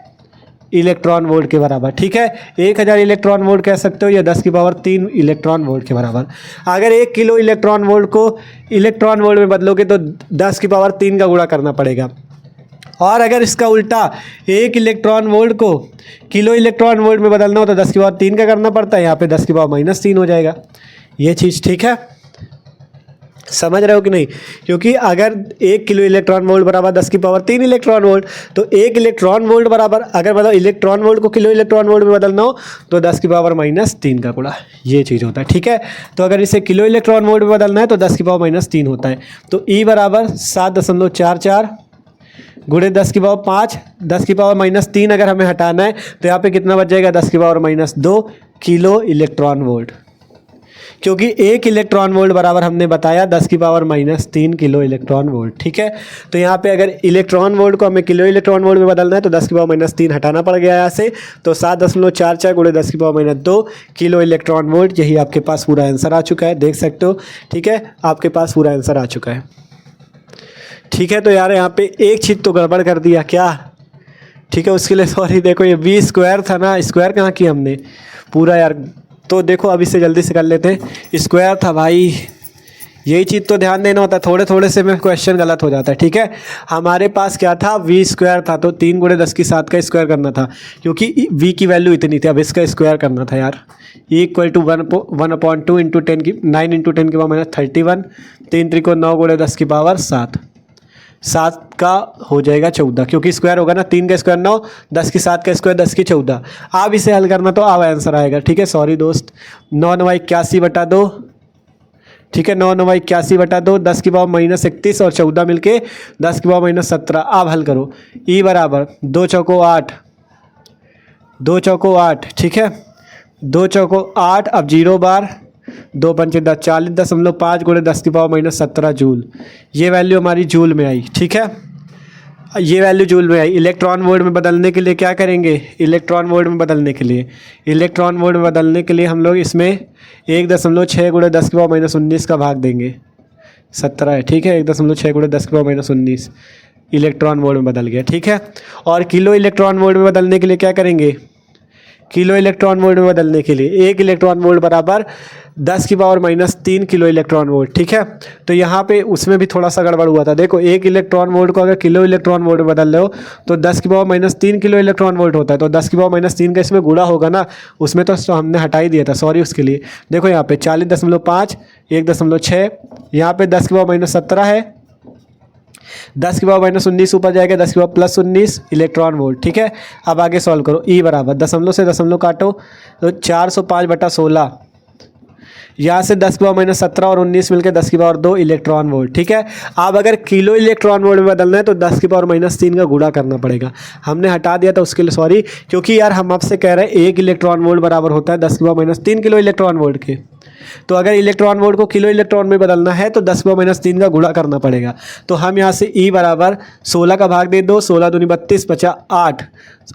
इलेक्ट्रॉन वोल्ट के बराबर। ठीक है, 1000 इलेक्ट्रॉन वोल्ट कह सकते हो, या 10 की पावर 3 इलेक्ट्रॉन वोल्ट के बराबर। अगर 1 किलो इलेक्ट्रॉन वोल्ट को इलेक्ट्रॉन वोल्ट में बदलोगे तो 10 की पावर 3 का गुणा करना पड़ेगा। और अगर इसका उल्टा 1 इलेक्ट्रॉन वोल्ट को किलो इलेक्ट्रॉन वोल्ट में बदलना हो तो 10 की पावर 3 का करना पड़ता है, यहाँ पे 10 की पावर -3 हो जाएगा। ये चीज़ ठीक है, समझ रहे हो कि नहीं। क्योंकि अगर 1 किलो इलेक्ट्रॉन वोल्ट बराबर 10 की पावर 3 इलेक्ट्रॉन वोल्ट, तो 1 इलेक्ट्रॉन वोल्ट बराबर, अगर मतलब इलेक्ट्रॉन वोल्ट को किलो इलेक्ट्रॉन वोल्ट में बदलना हो तो 10 की पावर -3 का गुणा, ये चीज़ होता है। ठीक है, तो अगर इसे किलो इलेक्ट्रॉन वोल्ट में बदलना है तो 10 की पावर -3 होता है। तो E बराबर 7.44 गुणे 10 की पावर 5, 10 की पावर -3 अगर हमें हटाना है तो यहाँ पे कितना बच जाएगा, 10 की पावर -2 किलो इलेक्ट्रॉन वोल्ट। क्योंकि 1 इलेक्ट्रॉन वोल्ट बराबर हमने बताया 10 की पावर -3 किलो इलेक्ट्रॉन वोल्ट। ठीक है, तो यहाँ पे अगर इलेक्ट्रॉन वोल्ट को हमें किलो इलेक्ट्रॉन वोल्ट में बदलना है तो 10 की पावर -3 हटाना पड़ गया यहाँ से। तो 7.44 गुणे 10 की पावर -2 किलो इलेक्ट्रॉन वोल्ट, यही आपके पास पूरा आंसर आ चुका है, देख सकते हो। ठीक है, आपके पास पूरा आंसर आ चुका है। ठीक है, तो यार यहाँ पे एक चीज़ तो गड़बड़ कर दिया क्या। ठीक है, उसके लिए सॉरी। देखो ये v² था ना, स्क्वायर कहाँ किया हमने पूरा यार। तो देखो अब इसे जल्दी से कर लेते हैं। स्क्वायर था भाई, यही चीज़ तो ध्यान देना होता है, थोड़े थोड़े से में क्वेश्चन गलत हो जाता है। ठीक है, हमारे पास क्या था, v स्क्वायर था, तो 3 × 10⁻⁷ का स्क्वायर करना था, क्योंकि v की वैल्यू इतनी थी। अब इसका स्क्वायर करना था यार, e = 1/2 × 10 की 9 × 10 की पावर -31, 3 त्रिको 9 × 10⁻⁷, 7 का हो जाएगा 14, क्योंकि स्क्वायर होगा ना, 3 का स्क्वायर 9, 10⁷ का स्क्वायर 10⁻14। आप इसे हल करना तो अब आंसर आएगा। ठीक है, सॉरी दोस्त, 9 × 9 = 81/2। ठीक है, 9 × 9 = 81/2, 10⁻−31 और 14 मिलके 10⁻−17। आप हल करो, e बराबर 2 चौको 8, 2 चौको 8। ठीक है, 2 चौको 8, अब 0 बार 2 पंचे 10, 40.5 × 10⁻−17 जूल। ये वैल्यू हमारी जूल में आई। ठीक है, ये वैल्यू जूल में आई। इलेक्ट्रॉन वोल्ट में बदलने के लिए क्या करेंगे, इलेक्ट्रॉन वोल्ट में बदलने के लिए हम लोग इसमें 1.6 × 10⁻−19 का भाग देंगे, 17 है। ठीक है, 1.6 × 10⁻19 इलेक्ट्रॉन वोल्ट में बदल गया। ठीक है, और किलो इलेक्ट्रॉन वोल्ट में बदलने के लिए क्या करेंगे, किलो इलेक्ट्रॉन वोल्ट में बदलने के लिए 1 इलेक्ट्रॉन वोल्ट बराबर 10⁻³ किलो इलेक्ट्रॉन वोल्ट। ठीक है, तो यहाँ पे उसमें भी थोड़ा सा गड़बड़ हुआ था। देखो, 1 इलेक्ट्रॉन वोल्ट को अगर किलो इलेक्ट्रॉन वोल्ट में बदल रहे हो तो 10⁻³ किलो इलेक्ट्रॉन वोल्ट होता है, तो 10⁻³ का इसमें गुणा होगा ना, उसमें तो हमने हटा ही दिया था, सॉरी उसके लिए। देखो यहाँ पे 40.5, 1.6, यहाँ पे 10⁻17 है, 10⁻−19 ऊपर जाएगा, 10⁻+19 इलेक्ट्रॉन वोल्ट। ठीक है, अब आगे सॉल्व करो। ई बराबर दशमलव से दशमलव काटो तो 405/16, यहाँ से 10⁻17 और 19 मिलकर 10⁻2 इलेक्ट्रॉन वोल्ट। ठीक है, अब अगर किलो इलेक्ट्रॉन वोल्ट में बदलना है तो 10⁻³ का गुणा करना पड़ेगा। हमने हटा दिया था उसके लिए सॉरी, क्योंकि यार हम आपसे कह रहे हैं 1 इलेक्ट्रॉन वोल्ट बराबर होता है 10⁻³ किलो इलेक्ट्रॉन वोल्ट के। तो अगर इलेक्ट्रॉन वोल्ट को किलो इलेक्ट्रॉन में बदलना है तो 10⁻³ का गुणा करना पड़ेगा। तो हम यहाँ से E बराबर 16 का भाग दे दो, 16 दूनी 32 बचा 8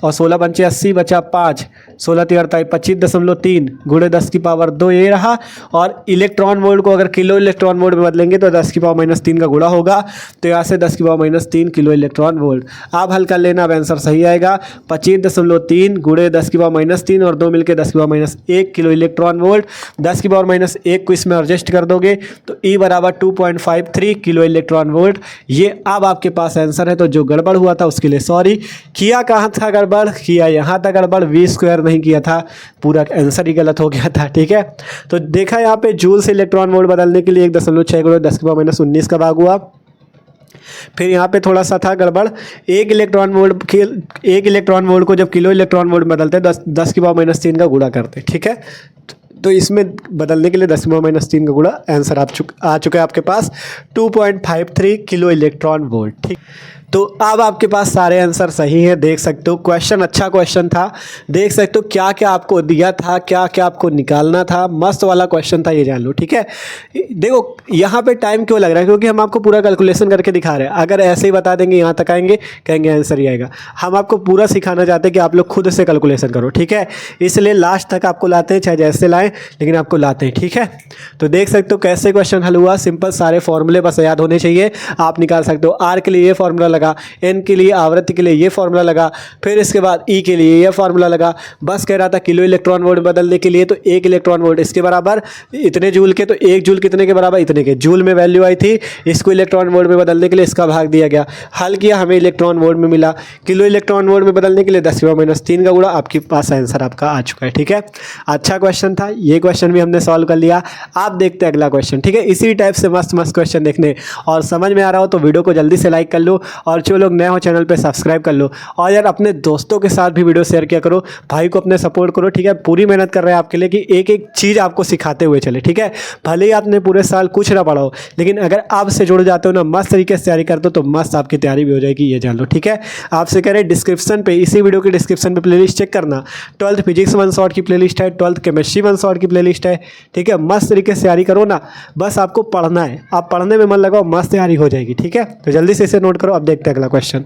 और 16 पंचे 80 बचा 5, 16 × 3 = 25.3 × 10⁻2 ये रहा। और इलेक्ट्रॉन वोल्ट को अगर किलो इलेक्ट्रॉन वोल्ट में बदलेंगे तो 10⁻³ का गुणा होगा, तो यहाँ से 10⁻³ किलो इलेक्ट्रॉन वोल्ट। आप हल कर लेना, अब आंसर सही आएगा 25.3 × 10⁻³ और 2 मिलकर 10⁻1 किलो इलेक्ट्रॉन वोल्ट। 10⁻1 को इसमें एडजस्ट कर दोगे तो E बराबर 2.53 किलो इलेक्ट्रॉन वोल्ट। ये अब आपके पास आंसर है। तो जो गड़बड़ हुआ था उसके लिए सॉरी। किया कहाँ था गड़बड़, किया यहाँ था गड़बड़, v स्क्वायर नहीं किया था, पूरा आंसर ही गलत हो गया था। ठीक है, तो देखा यहाँ पे जूल से इलेक्ट्रॉन वोल्ट बदलने के लिए 1.6 × 10⁻19 का भाग हुआ। फिर यहाँ पे थोड़ा सा था गड़बड़, 1 इलेक्ट्रॉन वोल्ट को जब किलो इलेक्ट्रॉन वोल्ट बदलते हैं 10⁻³ का गुणा करते हैं। ठीक है, तो इसमें बदलने के लिए 10⁻³ का गुणा आंसर आ चुका है आपके पास 2.53 किलो इलेक्ट्रॉन वोल्ट। ठीक, तो अब आपके पास सारे आंसर सही हैं, देख सकते हो। क्वेश्चन अच्छा क्वेश्चन था, देख सकते हो क्या क्या आपको दिया था, क्या क्या आपको निकालना था, मस्त वाला क्वेश्चन था, ये जान लो। ठीक है, देखो यहाँ पे टाइम क्यों लग रहा है, क्योंकि हम आपको पूरा कैलकुलेशन करके दिखा रहे हैं। अगर ऐसे ही बता देंगे यहाँ तक आएंगे, कहेंगे आंसर ही आएगा। हम आपको पूरा सिखाना चाहते हैं कि आप लोग खुद से कैलकुलेशन करो। ठीक है, इसलिए लास्ट तक आपको लाते हैं, चाहे जैसे लाएँ लेकिन आपको लाते हैं। ठीक है, तो देख सकते हो कैसे क्वेश्चन हल हुआ, सिंपल सारे फॉर्मूले बस याद होने चाहिए, आप निकाल सकते हो। आर के लिए ये फॉर्मूला लगा, एन के लिए आवृत्ति के लिए ये फॉर्मूला लगा, फिर इसके बाद ई के लिए ये फॉर्मूला लगा। बस कह रहा था किलो इलेक्ट्रॉन वोल्ट बदलने के लिए तो 1 इलेक्ट्रॉन वोल्ट इसके बराबर इतने जूल के, तो 1 जूल कितने के बराबर, इतने के। जूल में वैल्यू आई थी, इसको इलेक्ट्रॉन वोल्ट में बदलने के लिए इसका भाग दिया गया, हल किया, हमें इलेक्ट्रॉन वोल्ट में मिला। किलो इलेक्ट्रॉन वोल्ट में बदलने के लिए 10⁻³ का गुणा, आपके पास आंसर आपका आ चुका है। ठीक है, अच्छा क्वेश्चन था, ये क्वेश्चन भी हमने सॉल्व कर लिया। आप देखते हैं अगला क्वेश्चन। ठीक है, इसी टाइप से मस्त मस्त क्वेश्चन देखने और समझ में आ रहा हो तो वीडियो को जल्दी से लाइक कर लो, और जो लोग नए हो चैनल पे सब्सक्राइब कर लो, और यार अपने दोस्तों के साथ भी वीडियो शेयर किया करो, भाई को अपने सपोर्ट करो। ठीक है, पूरी मेहनत कर रहे हैं आपके लिए कि एक एक चीज़ आपको सिखाते हुए चले। ठीक है, भले ही आपने पूरे साल कुछ ना पढ़ा हो, लेकिन अगर आप से जुड़ जाते हो ना, मस्त तरीके से तैयारी करते हो तो मस्त आपकी तैयारी भी हो जाएगी, ये जान लो। ठीक है, आपसे कह रहे हैं डिस्क्रिप्शन पे, इसी वीडियो के डिस्क्रिप्शन पे प्लेलिस्ट चेक करना, 12th फिजिक्स 1 शॉर्ट की प्लेलिस्ट है, 12th केमिस्ट्री 1 शॉर्ट की प्लेलिस्ट है। ठीक है, मस्त तरीके से तैयारी करो ना, बस आपको पढ़ना है, आप पढ़ने में मन लगाओ, मस्त तैयारी हो जाएगी। ठीक है, तो जल्दी से इसे नोट करो। अब देखते हैं अगला क्वेश्चन।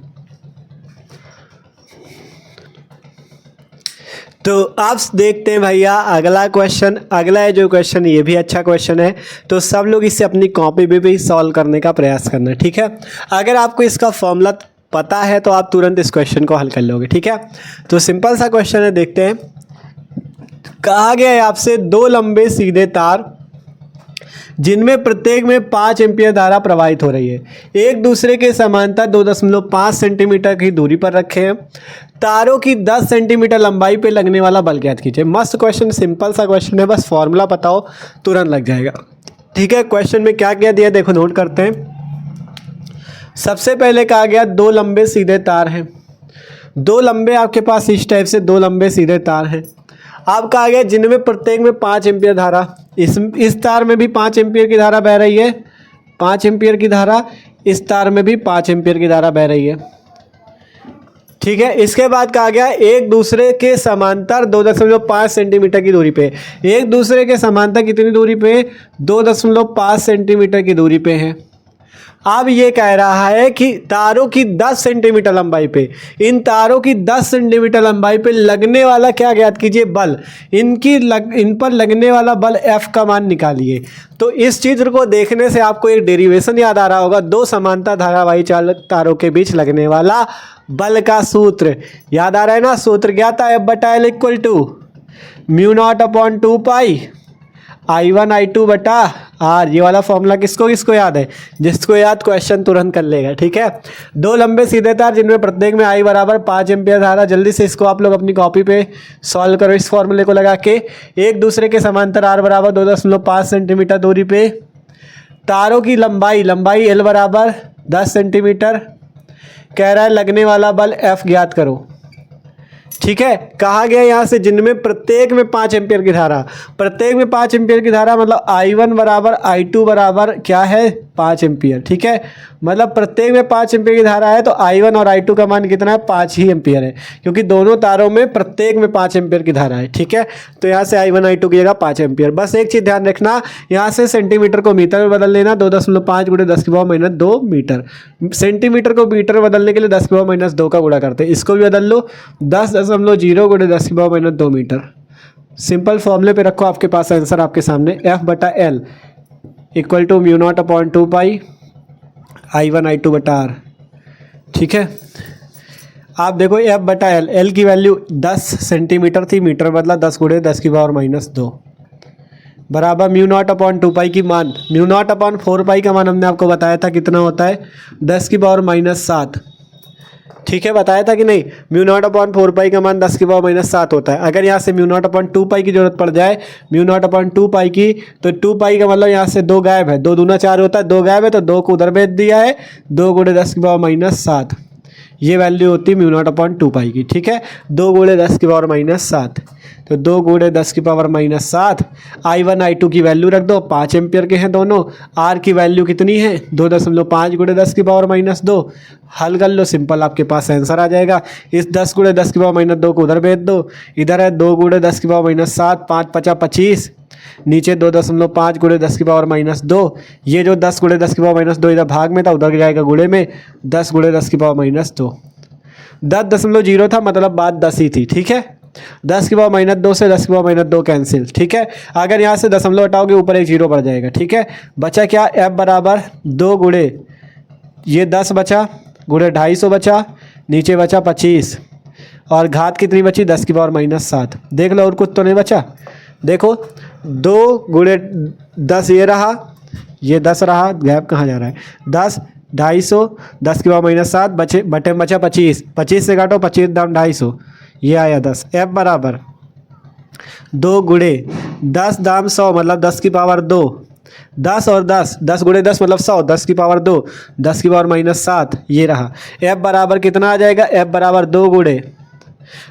तो आप देखते हैं भैया अगला क्वेश्चन, अगला है जो क्वेश्चन, ये भी अच्छा क्वेश्चन है, तो सब लोग इसे अपनी कॉपी पे भी सॉल्व करने का प्रयास करना। ठीक है, अगर आपको इसका फॉर्मूला पता है तो आप तुरंत इस क्वेश्चन को हल कर लोगे। ठीक है, तो सिंपल सा क्वेश्चन है, देखते हैं। कहा गया है आपसे 2 लंबे सीधे तार जिनमें प्रत्येक में 5 एम्पीयर धारा प्रवाहित हो रही है, एक दूसरे के समांतर 2.5 सेंटीमीटर की दूरी पर रखे हैं। तारों की 10 सेंटीमीटर लंबाई पे लगने वाला बल ज्ञात कीजिए। मस्त क्वेश्चन, सिंपल सा क्वेश्चन है, बस फॉर्मूला पता हो तुरंत लग जाएगा। ठीक है, क्वेश्चन में क्या क्या दिया देखो, नोट करते हैं। सबसे पहले कहा गया 2 लंबे सीधे तार हैं। 2 लंबे आपके पास इस टाइप से 2 लंबे सीधे तार हैं। अब कहा गया जिनमें प्रत्येक में 5 एम्पीयर धारा, इस तार में भी 5 एम्पीयर की धारा बह रही है, 5 एम्पीयर की धारा, इस तार में भी 5 एम्पीयर की धारा बह रही है। ठीक है, इसके बाद कहा गया एक दूसरे के समांतर 2.5 सेंटीमीटर की दूरी पे, एक दूसरे के समांतर कितनी दूरी पे, 2.5 सेंटीमीटर की दूरी पे है। अब ये कह रहा है कि तारों की 10 सेंटीमीटर लंबाई पे, इन तारों की 10 सेंटीमीटर लंबाई पे लगने वाला क्या ज्ञात कीजिए, बल। इन पर लगने वाला बल F का मान निकालिए। तो इस चित्र को देखने से आपको एक डेरिवेशन याद आ रहा होगा, 2 समांतर धारावाही चालक तारों के बीच लगने वाला बल का सूत्र याद आ रहा है ना। सूत्र क्या था, F/L equal to μ0/2 I1 I2 बटा R। ये वाला फॉर्मूला किसको किसको याद है, जिसको याद क्वेश्चन तुरंत कर लेगा। ठीक है, 2 लंबे सीधे तार जिनमें प्रत्येक में I बराबर 5 एम्पीयर धारा। जल्दी से इसको आप लोग अपनी कॉपी पे सॉल्व करो, इस फॉर्मूले को लगा के। एक दूसरे के समांतर R बराबर 2.5 सेंटीमीटर दूरी पे, तारों की लंबाई L बराबर 10 सेंटीमीटर। कह रहा है लगने वाला बल F ज्ञात करो। ठीक है, कहा गया यहाँ से जिनमें प्रत्येक में 5 एम्पीयर की धारा, प्रत्येक में 5 एम्पीयर की धारा मतलब I1 बराबर I2 बराबर क्या है, 5 एम्पीयर। ठीक है, मतलब प्रत्येक में 5 एम्पीयर की धारा है तो I1 और I2 का मान कितना है, 5 ही एम्पीयर है, क्योंकि दोनों तारों में प्रत्येक में 5 एम्पीयर की धारा है। ठीक है, तो यहाँ से I1 I2 की जगह 5 एम्पीयर। बस एक चीज़ ध्यान रखना, यहाँ से सेंटीमीटर को मीटर में बदल लेना, 2.5 × 10⁻² मीटर। सेंटीमीटर को मीटर में बदलने के लिए 10⁻² का गुणा करते हैं, इसको भी बदल लो 10.0 × 10⁻² मीटर। सिंपल फॉर्मूले पे रखो, आपके पास आंसर आपके सामने, F/L equal to μ0/2 I1 I2 बटा R। ठीक है, आप देखो F/L, L की वैल्यू 10 सेंटीमीटर थी, मीटर बदला 10 × 10⁻² बराबर μ0/2 की मान, μ0/4 का मान हमने आपको बताया था कितना होता है, 10⁻⁷। ठीक है, बताया था कि नहीं, μ0/4 का मान 10⁻⁷ होता है। अगर यहाँ से μ0/2 की जरूरत पड़ जाए, μ0/2 की, तो 2 का मतलब यहाँ से 2 गायब है, 2 दूना 4 होता है, 2 गायब है तो 2 को उधर भेज दिया है, 2 × 10⁻⁷। ये वैल्यू होती है μ0/2 की। ठीक है, 2 × 10⁻⁷, तो 2 × 10⁻⁷। I1 I2 की वैल्यू रख दो, 5 एम्पीयर के हैं दोनों। R की वैल्यू कितनी है, 2.5 × 10⁻²। हल कर लो, सिंपल आपके पास आंसर आ जाएगा। इस 10 × 10⁻² को उधर भेज दो, इधर है 2 × 10⁻⁷, 5 × 5 = 25, नीचे 2.5 × 10⁻²। ये जो 10 × 10⁻² इधर भाग में था, उधर जाएगा गुणे में, 10 × 10⁻²। 10.0 था मतलब बात 10 ही थी। ठीक है, 10⁻² से 10⁻² कैंसिल। ठीक है, अगर यहाँ से दशमलव हटाओगे ऊपर एक 0 बढ़ जाएगा। ठीक है, बचा क्या, F बराबर 2 × ये 10 बचा, गुणे 250 बचा, नीचे बचा 25, और घात कितनी बची, 10⁻⁷। देख लो और कुछ तो नहीं बचा। देखो 2 × 10 ये रहा, ये 10 रहा, गैप कहाँ जा रहा है, 10, 250, 10⁻⁷ बचे, बटे में बचा 25, 25 से काटो, 25 दाम 250, ये आया 10। F बराबर 2 × 10 दाम 100 मतलब 10⁻², 10 और 10, 10 × 10 मतलब 100, 10⁻², 10⁻⁷, ये रहा। F बराबर कितना आ जाएगा, F बराबर 2 ×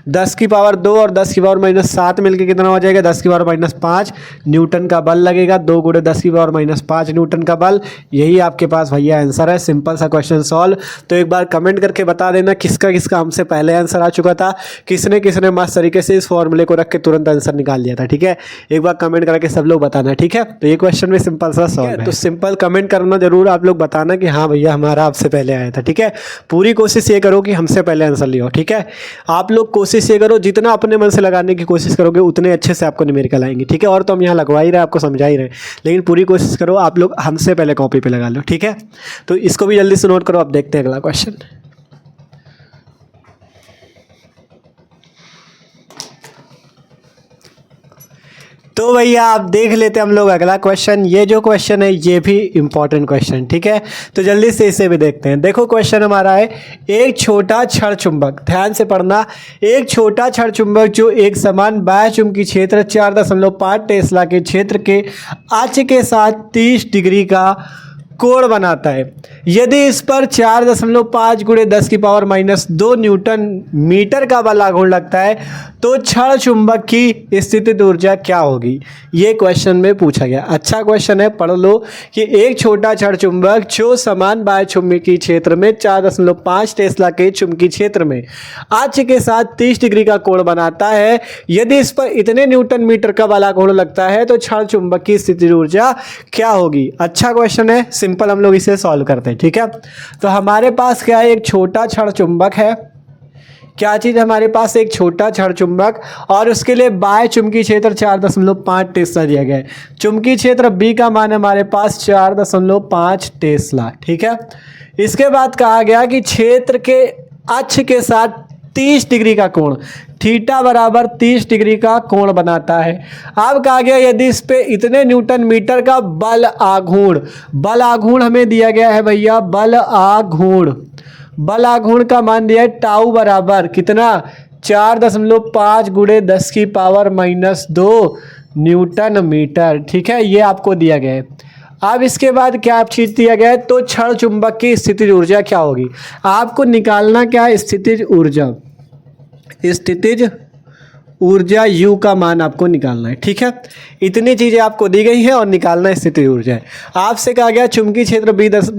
10⁻² और 10⁻⁷ मिलके कितना हो जाएगा, 10⁻⁵ न्यूटन का बल लगेगा। 2 × 10⁻⁵ न्यूटन का बल, यही आपके पास भैया आंसर है। सिंपल सा क्वेश्चन सॉल्व। तो एक बार कमेंट करके बता देना किसका किसका हमसे पहले आंसर आ चुका था, किसने किसने मस्त तरीके से इस फॉर्मूले को रख के तुरंत आंसर निकाल लिया था। ठीक है, एक बार कमेंट करके सब लोग बताना। ठीक है, तो ये क्वेश्चन भी सिंपल सा सॉल्व है, तो सिंपल कमेंट करना जरूर आप लोग, बताना कि हाँ भैया हमारा आपसे पहले आया था। ठीक है, पूरी कोशिश ये करो कि हमसे पहले आंसर लियो। ठीक है, आप लोग कोशिश ये करो, जितना अपने मन से लगाने की कोशिश करोगे उतने अच्छे से आपको न्यूमेरिकल आएंगे। ठीक है, और तो हम यहाँ लगवा ही रहे, आपको समझा ही रहे, लेकिन पूरी कोशिश करो आप लोग हमसे पहले कॉपी पे लगा लो। ठीक है, तो इसको भी जल्दी से नोट करो। अब देखते हैं अगला क्वेश्चन। तो भैया आप देख लेते हैं हम लोग अगला क्वेश्चन। ये जो क्वेश्चन है ये भी इंपॉर्टेंट क्वेश्चन, ठीक है। तो जल्दी से इसे भी देखते हैं। देखो क्वेश्चन हमारा है, एक छोटा क्षण चुंबक, ध्यान से पढ़ना, एक छोटा क्षण चुंबक जो एक समान बाह्य चुंबकीय क्षेत्र 4.5 टेस्ला के क्षेत्र के अक्ष के साथ 30 डिग्री का कोण बनाता है, यदि इस पर 4.5 × 10⁻⁻² न्यूटन मीटर का बल आघूर्ण लगता है तो क्षण चुंबक की स्थितिज ऊर्जा क्या होगी। ये क्वेश्चन में पूछा गया। अच्छा क्वेश्चन है, पढ़ लो कि एक छोटा क्षण चुंबक जो समान बाह्य चुंबकीय क्षेत्र में 4.5 टेस्ला के चुंबकीय क्षेत्र में अक्ष के साथ 30 डिग्री का कोण बनाता है, यदि इस पर इतने न्यूटन मीटर का बल आघूर्ण लगता है तो क्षण चुंबक की स्थितिज ऊर्जा क्या होगी। अच्छा क्वेश्चन है, सिंपल हम लोग इसे सॉल्व करते हैं, ठीक है। तो हमारे पास क्या है, एक छोटा क्षण चुंबक है। क्या चीज हमारे पास, एक छोटा क्षण चुंबक, और उसके लिए बाह्य चुंबकीय क्षेत्र 4.5 टेस्ला दिया गया है। चुंबकीय क्षेत्र बी का मान हमारे पास 4.5 टेस्ला, ठीक है। इसके बाद कहा गया कि क्षेत्र के अक्ष के साथ 30 डिग्री का कोण, थीटा बराबर 30 डिग्री का कोण बनाता है। अब कहा गया यदि इस पे इतने न्यूटन मीटर का बल आघूर्ण हमें दिया गया है भैया, बल आघूर्ण का मान दिया है टाउ बराबर कितना, 4.5 × 10⁻⁻² न्यूटन मीटर, ठीक है। ये आपको दिया गया है। अब इसके बाद क्या चीज दिया गया है, तो क्षण चुंबक की स्थितिज ऊर्जा क्या होगी। आपको निकालना क्या है, स्थितिज ऊर्जा U का मान आपको निकालना है, ठीक है। इतनी चीज़ें आपको दी गई हैं और निकालना है स्थितिज ऊर्जा है। आपसे कहा गया चुंबकीय क्षेत्र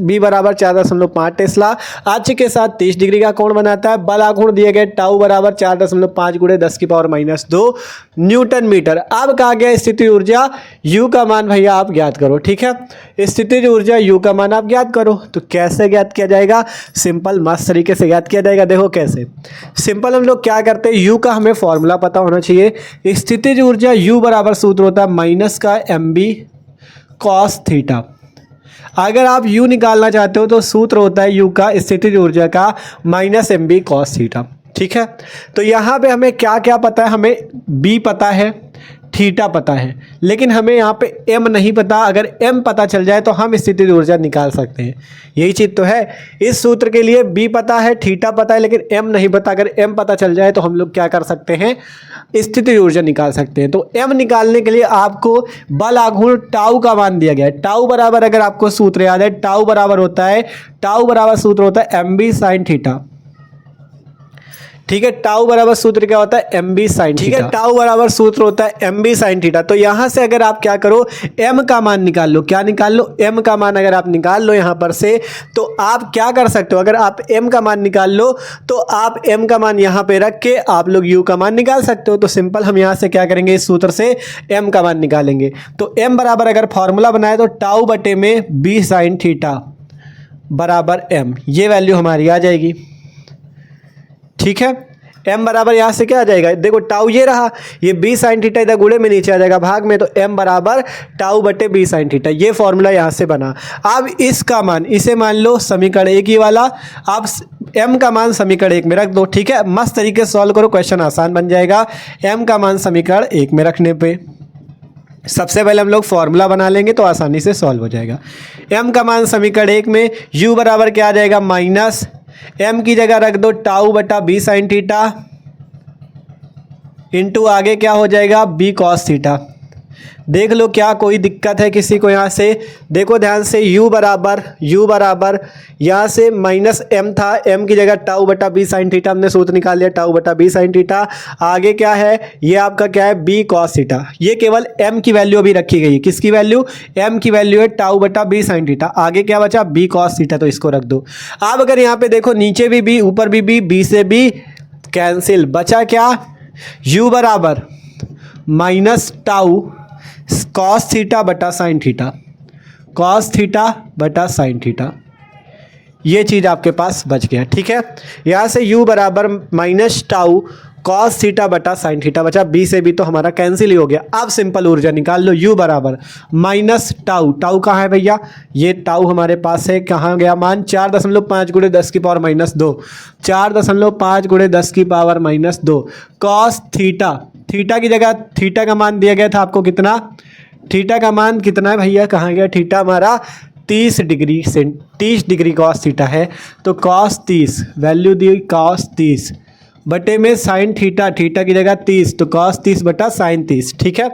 B बराबर 4.5 टेस्ला, अक्ष के साथ 30 डिग्री का कोण बनाता है, बल आघूर्ण दिए गए टाउ बराबर 4.5 × 10⁻⁻² न्यूटन मीटर। अब कहा गया स्थितिज ऊर्जा U का मान भैया आप ज्ञात करो, ठीक है। स्थितिज ऊर्जा U का मान आप ज्ञात करो। तो कैसे ज्ञात किया जाएगा, सिंपल मस्त तरीके से ज्ञात किया जाएगा। देखो कैसे, सिंपल हम लोग क्या करते हैं, U का हमें फॉर्मूला पता होना चाहिए। स्थितिज ऊर्जा U बराबर सूत्र होता है -mb cos थीटा। अगर आप U निकालना चाहते हो तो सूत्र होता है U का स्थितिज ऊर्जा का -mb cos थीटा, ठीक है। तो यहाँ पे हमें क्या क्या पता है, हमें B पता है, थीटा पता है, लेकिन हमें यहाँ पे M नहीं पता। अगर M पता चल जाए तो हम स्थितिज ऊर्जा निकाल सकते हैं। यही चीज़ तो है, इस सूत्र के लिए B पता है, थीटा पता है, लेकिन M नहीं पता। अगर M पता चल जाए तो हम लोग क्या कर सकते हैं, स्थितिज ऊर्जा निकाल सकते हैं। तो M निकालने के लिए आपको बल आघूर्ण टाउ का मान दिया गया है। टाउ बराबर, अगर आपको सूत्र याद है, टाउ बराबर सूत्र होता है mb sin थीटा, ठीक है। टाउ बराबर सूत्र क्या होता है, mb sin, ठीक है। टाउ बराबर सूत्र होता है mb sin थीटा। तो यहां से अगर आप क्या करो, m का मान निकाल लो। क्या निकाल लो, m का मान अगर आप निकाल लो यहां पर से, तो आप क्या कर सकते हो, अगर आप m का मान निकाल लो तो आप m का मान यहां पे रख के आप लोग u का मान निकाल सकते हो। तो सिंपल हम यहां से क्या करेंगे, इस सूत्र से m का मान निकालेंगे। तो m बराबर अगर फॉर्मूला बनाए तो टाउ बटे में b sin थीटा बराबर m, ये वैल्यू हमारी आ जाएगी, ठीक है। m बराबर यहाँ से क्या आ जाएगा, देखो टाउ ये रहा, ये b sin थीटा इधर गुणे में नीचे आ जाएगा भाग में, तो m बराबर टाउ बटे b sin थीटा, ये फॉर्मूला यहाँ से बना। अब इसका मान, इसे मान लो समीकरण 1 ही वाला, अब m का मान समीकरण 1 में रख दो, ठीक है। मस्त तरीके से सॉल्व करो, क्वेश्चन आसान बन जाएगा m का मान समीकरण 1 में रखने पे। सबसे पहले हम लोग फॉर्मूला बना लेंगे तो आसानी से सॉल्व हो जाएगा। m का मान समीकरण 1 में u बराबर क्या आ जाएगा, माइनस m की जगह रख दो टाउ बटा b sin थीटा इंटू आगे क्या हो जाएगा, b cos थीटा। देख लो क्या कोई दिक्कत है किसी को, यहाँ से देखो ध्यान से, u बराबर यहाँ से -m था, m की जगह टाउ बटा b sin थीटा हमने सूत्र निकाल लिया, टाउ बटा b sin थीटा। आगे क्या है, ये आपका क्या है, b cos थीटा। ये केवल m की वैल्यू अभी रखी गई है, किसकी वैल्यू, m की वैल्यू है टाउ बटा b sin थीटा। आगे क्या बचा, b cos थीटा, तो इसको रख दो। अब अगर यहाँ पे देखो नीचे भी b ऊपर भी b से b कैंसिल, बचा क्या, u बराबर माइनस टाउ कॉस थीटा बटा साइन थीटा, कॉस थीटा बटा साइन थीटा, ये चीज़ आपके पास बच गया, ठीक है। यहाँ से u बराबर माइनस टाउ कॉस थीटा बटा साइन थीटा बचा, b से b तो हमारा कैंसिल ही हो गया। अब सिंपल ऊर्जा निकाल लो, u बराबर माइनस टाउ, टाउ कहाँ है भैया, ये टाउ हमारे पास है, कहाँ गया मान, 4.5 × 10⁻⁻², 4.5 × 10⁻², कॉस थीटा, थीटा की जगह थीटा का मान दिया गया था आपको कितना, थीटा का मान कितना है भैया, कहाँ गया, थीटा हमारा 30 डिग्री से 30 डिग्री कॉस थीटा है। तो कॉस 30 वैल्यू दी कॉस 30 बटे में साइन थीटा, थीटा की जगह 30 तो कॉस 30 बटा साइन 30, ठीक है,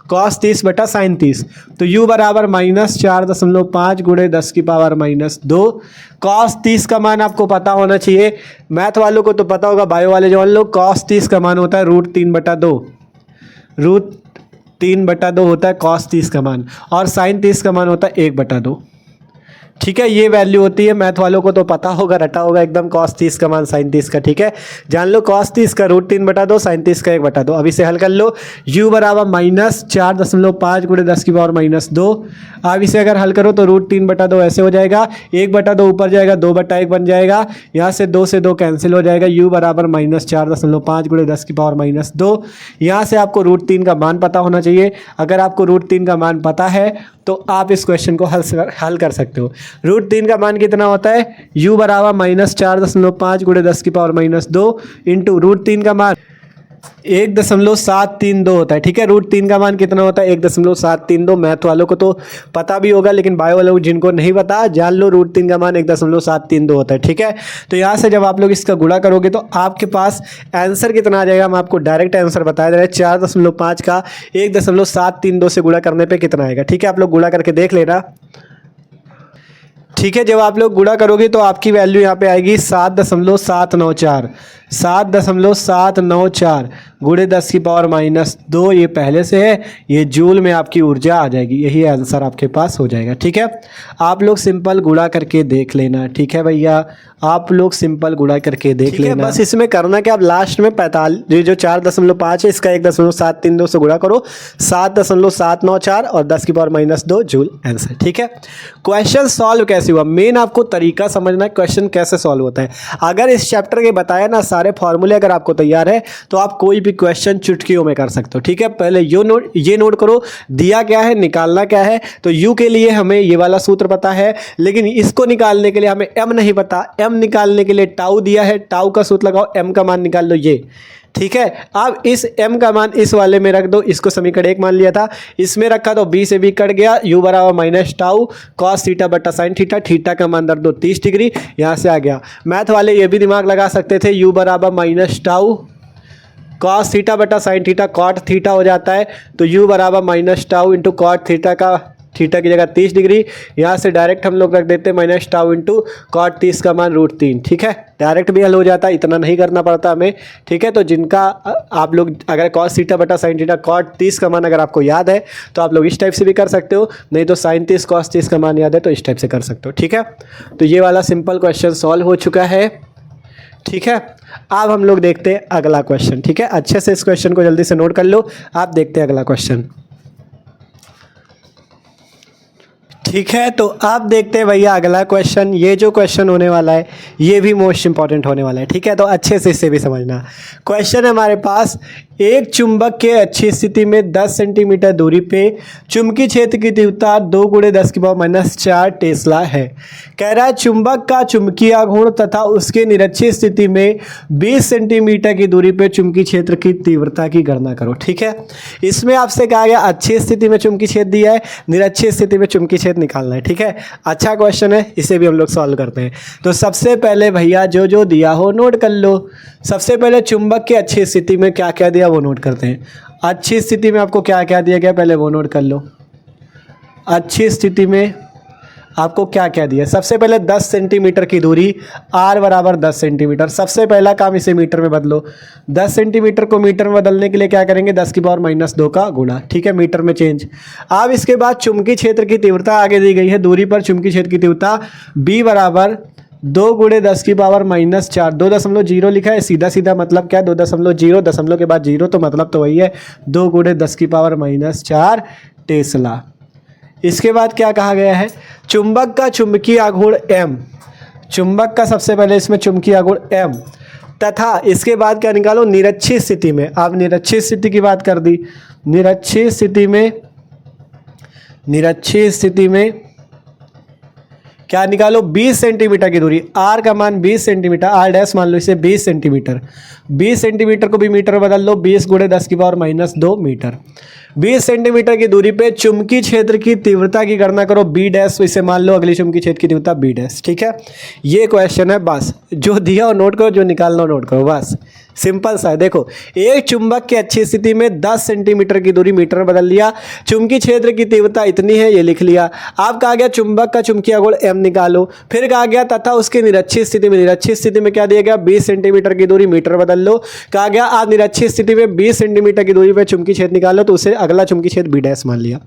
कॉस 30 बटा साइन 30। तो u बराबर -4.5 गुणे 10 की पावर -2। कॉस 30 का मान आपको पता होना चाहिए, मैथ वालों को तो पता होगा, बायो वाले जो लोग, कॉस 30 का मान होता है √3/2, √3/2 होता है कॉस 30 का मान, और साइन 30 का मान होता है 1/2, ठीक है। ये वैल्यू होती है, मैथ वालों को तो पता होगा, रटा होगा एकदम, कॉस 30 का मान साइन 30 का, ठीक है। जान लो कॉस 30 का √3/2, साइन 30 का 1/2। अब इसे हल कर लो, u बराबर -4.5 गुणे 10 की पावर -2। अब इसे अगर हल करो तो √3/2 ऐसे हो जाएगा, 1/2 ऊपर जाएगा, 2/1 बन जाएगा, यहाँ से 2 से 2 कैंसिल हो जाएगा, u बराबर -4.5 गुणे 10 की पावर -2। यहाँ से आपको √3 का मान पता होना चाहिए। अगर आपको √3 का मान पता है तो आप इस क्वेश्चन को हल कर सकते हो। √3 का मान कितना होता है, u बराबर -4.5 गुणे 10 की पावर -2 इंटू √3 का मान 1.732 होता है, ठीक है। √3 का मान कितना होता है, 1.732। मैथ वालों को तो पता भी होगा, लेकिन बायो वालों को जिनको नहीं पता, जान लो √3 का मान 1.732 होता है, ठीक है। तो यहाँ से जब आप लोग इसका गुणा करोगे तो आपके पास आंसर कितना आ जाएगा, हम आपको डायरेक्ट आंसर बताया जा रहा है, 4.5 का 1.732 से गुणा करने पर कितना आएगा, ठीक है। आप लोग गुणा करके देख लेना, ठीक है। जब आप लोग गुणा करोगे तो आपकी वैल्यू यहाँ पे आएगी 7.794, 7.794 गुणे 10 की पावर -2। ये पहले से है, ये जूल में आपकी ऊर्जा आ जाएगी, यही आंसर आपके पास हो जाएगा, ठीक है। आप लोग सिंपल गुणा करके देख लेना, ठीक है भैया, आप लोग सिंपल गुणा करके देख लेना। बस इसमें करना कि आप लास्ट में 45 जो 4.5 है इसका 1.732 से गुणा करो, 7.794 और 10 की पावर -2 जूल आंसर, ठीक है। क्वेश्चन सॉल्व कैसे हुआ, मेन आपको तरीका समझना है, क्वेश्चन कैसे सॉल्व होता है। अगर इस चैप्टर के बताया ना सारे फॉर्मूले अगर आपको तैयार है तो आप कोई भी क्वेश्चन चुटकियों में कर सकते हो, ठीक है। पहले ये नोट करो, दिया क्या है, निकालना क्या है। तो यू के लिए हमें ये वाला सूत्र पता है, लेकिन इसको निकालने के लिए हमें एम नहीं पता। एम निकालने के लिए टाउ दिया है, टाउ का सूत्र लगाओ, एम का मान निकाल लो, ये, ठीक है। अब इस m का मान इस वाले में रख दो, इसको समीकरण 1 मान लिया था, इसमें रखा तो b से b कट गया, u बराबर -टाउ cos थीटा बटा साइन थीटा, थीटा का मान रख दो 30 डिग्री, यहाँ से आ गया। मैथ वाले ये भी दिमाग लगा सकते थे, u बराबर -टाउ cos थीटा बटा साइन थीटा, कॉट थीटा हो जाता है, तो u बराबर -टाउ इंटू कॉट थीटा का, थीटा की जगह 30 डिग्री, यहाँ से डायरेक्ट हम लोग रख देते हैं -टाउ इंटू कॉट 30 का मान √3, ठीक है। डायरेक्ट भी हल हो जाता है, इतना नहीं करना पड़ता हमें, ठीक है। तो जिनका आप लोग अगर cos थीटा बटा साइन थीटा कॉट 30 का मान अगर आपको याद है तो आप लोग इस टाइप से भी कर सकते हो, नहीं तो साइन 30 cos 30 का मान याद है तो इस टाइप से कर सकते हो, ठीक है। तो ये वाला सिंपल क्वेश्चन सॉल्व हो चुका है, ठीक है। अब हम लोग देखते हैं अगला क्वेश्चन, ठीक है। अच्छे से इस क्वेश्चन को जल्दी से नोट कर लो, आप देखते हैं अगला क्वेश्चन, ठीक है। तो आप देखते हैं भैया अगला क्वेश्चन, ये जो क्वेश्चन होने वाला है ये भी मोस्ट इंपॉर्टेंट होने वाला है, ठीक है। तो अच्छे से इसे भी समझना। क्वेश्चन है हमारे पास, एक चुंबक के अच्छी स्थिति में 10 सेंटीमीटर दूरी पे चुंबकीय क्षेत्र की तीव्रता 2 गुणे 10 की पावर -4 टेस्ला है। कह रहा है चुंबक का चुंबकीय आघूर्ण तथा उसके निरक्षीय स्थिति में 20 सेंटीमीटर की दूरी पे चुंबकीय क्षेत्र की तीव्रता की गणना करो, ठीक है। इसमें आपसे कहा गया अच्छी स्थिति में चुंबकीय क्षेत्र दिया है, निरक्षीय स्थिति में चुंबकीय क्षेत्र निकालना है, ठीक है। अच्छा क्वेश्चन है, इसे भी हम लोग सॉल्व करते हैं। तो सबसे पहले भैया जो जो दिया हो नोट कर लो। सबसे पहले चुंबक की अच्छी स्थिति में क्या क्या दिया वो नोट करते हैं। अच्छी स्थिति में आपको क्या क्या दिया गया पहले वो नोट कर लो। अच्छी स्थिति में आपको क्या क्या दिया, सबसे पहले 10 सेंटीमीटर की दूरी, r बराबर 10 सेंटीमीटर। सबसे पहला काम इसे मीटर में बदलो, 10 सेंटीमीटर को मीटर में बदलने के लिए क्या करेंगे, 10 की पावर -2 का गुणा, ठीक है, मीटर में चेंज। अब इसके बाद चुंबकीय क्षेत्र की तीव्रता आगे दी गई है, दूरी पर चुंबकीय क्षेत्र की तीव्रता b बराबर 2 गुणे 10 की पावर -4, 2.0 लिखा है, सीधा सीधा मतलब क्या, 2.0, दशमलव के बाद 0, तो मतलब तो वही है 2 गुणे 10 की पावर -4 टेस्ला। इसके बाद क्या कहा गया है, चुंबक का चुंबकीय आघूर्ण m, चुंबक का सबसे पहले इसमें चुंबकीय आघूर्ण m तथा इसके बाद क्या निकालो, निरक्षीय स्थिति में। अब निरक्षीय स्थिति की बात कर दी, निरक्षीय स्थिति में क्या निकालो 20 सेंटीमीटर की दूरी, आर का मान 20 सेंटीमीटर, आर डैश मान लो इसे 20 सेंटीमीटर, 20 सेंटीमीटर को भी मीटर में बदल लो, 20 गुणे 10⁻⁻2 मीटर। 20 सेंटीमीटर की दूरी पे चुंबकीय क्षेत्र की तीव्रता की गणना करो बी डैश, इसे मान लो अगली चुंबकीय क्षेत्र की तीव्रता बी डैश। ठीक है, ये क्वेश्चन है, बस जो दिया हो नोट करो, जो निकालना हो नोट करो, बस सिंपल सा है। देखो एक चुंबक की अच्छी स्थिति में 10 सेंटीमीटर की दूरी मीटर में बदल लिया, चुंबकीय क्षेत्र की तीव्रता इतनी है, ये लिख लिया। अब कहा गया चुंबक का चुंबकीय आघूर्ण m निकालो, फिर कहा गया तथा उसके निरक्षीय स्थिति में, निरक्षीय स्थिति में क्या दिया गया 20 सेंटीमीटर की दूरी मीटर बदल लो। कहा गया आज निरक्षीय स्थिति में 20 सेंटीमीटर की दूरी पर चुंबकीय क्षेत्र निकालो, तो उसे अगला चुंबकीय क्षेत्र बी डैश मान लिया।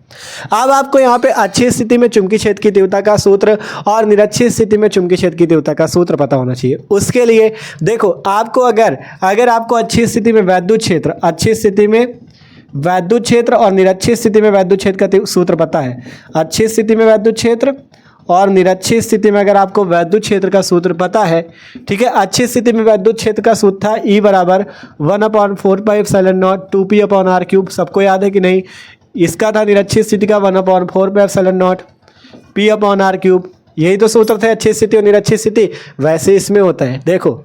अब आपको यहाँ पे अच्छी स्थिति में चुंबकीय क्षेत्र की तीव्रता का सूत्र और निरक्षीय स्थिति में चुंबकीय क्षेत्र की तीव्रता का सूत्र पता होना चाहिए। उसके लिए देखो आपको अगर आपको अच्छी स्थिति में वैद्युत क्षेत्र, अच्छी स्थिति में वैद्युत क्षेत्र और निरक्षीय स्थिति में वैद्युत क्षेत्र का सूत्र पता है, अच्छी स्थिति में वैद्युत क्षेत्र और निरक्षीय स्थिति में अगर आपको वैद्युत क्षेत्र का सूत्र पता है, ठीक है, अच्छी स्थिति में वैद्युत क्षेत्र का सूत्र था E बराबर 1/4πε0 2p/r³, सबको याद है कि नहीं। इसका था निरक्षीय स्थिति का 1/4πε0 p/r³, यही तो सूत्र थे अच्छी स्थिति और निरक्षीय स्थिति। वैसे इसमें होता है, देखो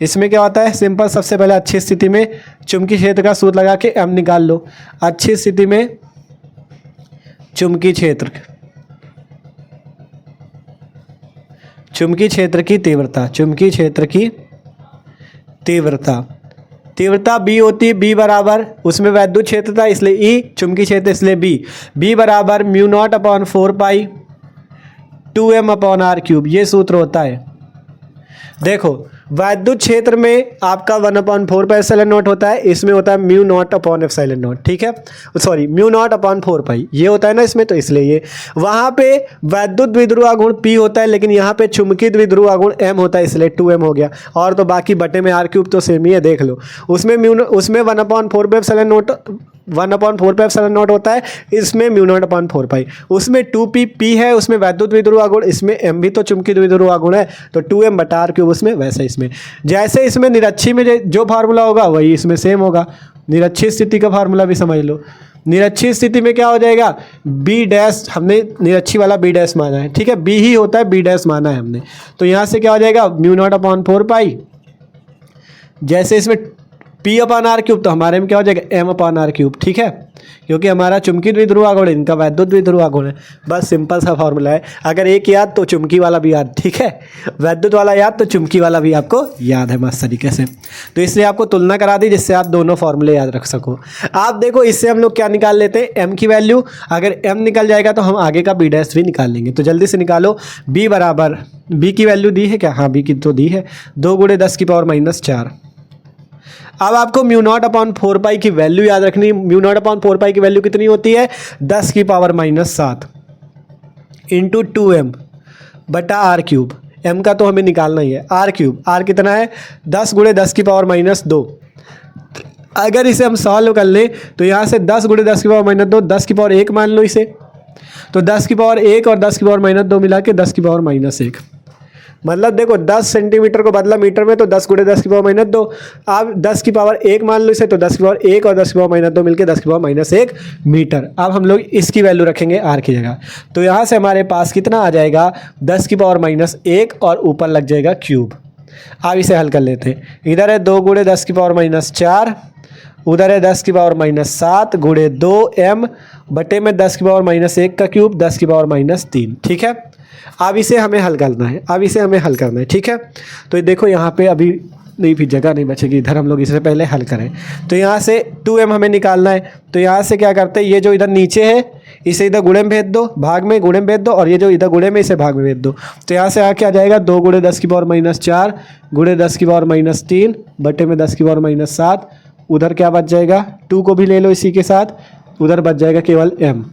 इसमें क्या होता है, सिंपल, सबसे पहले अच्छी स्थिति में चुंबकीय क्षेत्र का सूत्र लगा के m निकाल लो। अच्छी स्थिति में चुंबकीय क्षेत्र, चुंबकीय क्षेत्र की तीव्रता, चुंबकीय क्षेत्र की तीव्रता, तीव्रता B होती है, B बराबर, उसमें वैद्युत क्षेत्र था इसलिए E, चुंबकीय क्षेत्र इसलिए B बराबर μ0/4π 2m/r³, ये सूत्र होता है। देखो वैद्युत क्षेत्र में आपका 1/4πε0 होता है, इसमें होता है μ0/ε0, ठीक है, सॉरी μ0/4π ये होता है ना इसमें, तो इसलिए ये वहाँ पे वैद्युत द्विध्रुव आघूर्ण P होता है, लेकिन यहाँ पे चुंबकीय द्विध्रुव आघूर्ण M होता है, इसलिए 2m हो गया। और तो बाकी बटे में r³ तो सेम ही है, देख लो उसमें 1/4πε0 होता है, इसमें μ0/4π, उसमें 2p है, उसमें वैद्युत द्विध्रुव आघूर्ण, इसमें m भी तो चुंबकीय द्विध्रुव आघूर्ण है, तो 2m/r³ उसमें, वैसे इसमें जैसे इसमें निरक्षी में जो फार्मूला होगा वही इसमें सेम होगा। निरक्षीय स्थिति का फार्मूला भी समझ लो। निरक्षीय स्थिति में क्या हो जाएगा, बी डैश, हमने निरक्षी वाला बी डैश माना है, ठीक है, बी ही होता है, बी डैश माना है हमने, तो यहाँ से क्या हो जाएगा μ0/4π, जैसे इसमें p/r³, तो हमारे में क्या हो जाएगा m/r³, ठीक है, क्योंकि हमारा चुंबकीय द्विध्रुव आघूर्ण, इनका वैद्युत द्विध्रुव आघूर्ण है। बस सिंपल सा फॉर्मूला है, अगर एक याद तो चुंबकी वाला भी याद, ठीक है, वैद्युत वाला याद तो चुंबकी वाला भी आपको याद है मस्त तरीके से। तो इसलिए आपको तुलना करा दी जिससे आप दोनों फॉर्मूले याद रख सको। आप देखो इससे हम लोग क्या निकाल लेते हैं, m की वैल्यू, अगर m निकल जाएगा तो हम आगे का b डैश भी निकाल लेंगे। तो जल्दी से निकालो, b बराबर, b की वैल्यू दी है क्या, हाँ b की तो दी है, 2 × 10⁻⁻4। अब आपको μ0/4π की वैल्यू याद रखनी। μ0/4π की वैल्यू कितनी होती है, 10⁻⁻7 इंटू 2m/r³। m का तो हमें निकालना ही है, r³, r कितना है 10 × 10⁻⁻2। अगर इसे हम सॉल्व कर लें तो यहाँ से 10 × 10⁻⁻2, 10⁻1 मान लो इसे, तो 10⁻1 और 10⁻2 मिला के 10⁻1, मतलब देखो 10 सेंटीमीटर को बदला मीटर में, तो 10 × 10⁻2, अब 10⁻1 मान लो इसे, तो 10⁻1 और 10⁻2 मिलके 10⁻1 मीटर। अब हम लोग इसकी वैल्यू रखेंगे r की जगह, तो यहाँ से हमारे पास कितना आ जाएगा 10⁻1 और ऊपर लग जाएगा क्यूब। अब इसे हल कर लेते हैं, इधर है 2 × 10⁻⁻4, उधर है 10⁻7 × 2m बटे में 10⁻1 का क्यूब 10⁻3, ठीक है। अब इसे हमें हल करना है, अब इसे हमें हल करना है, ठीक है। तो देखो यहाँ पे अभी नहीं, फिर जगह नहीं बचेगी, इधर हम लोग इससे पहले हल करें। तो यहाँ से 2m हमें निकालना है, तो यहाँ से क्या करते हैं, ये जो इधर नीचे है इसे इधर गुणे में भेज दो, भाग में गुणे में भेज दो, और ये जो इधर गुणे में इसे भाग में भेज दो। तो यहाँ से आके आ जाएगा 2 × 10⁻4 × 10⁻3 बटे में 10⁻7, उधर क्या बच जाएगा 2 को भी ले लो इसी के साथ, उधर बच जाएगा केवल m।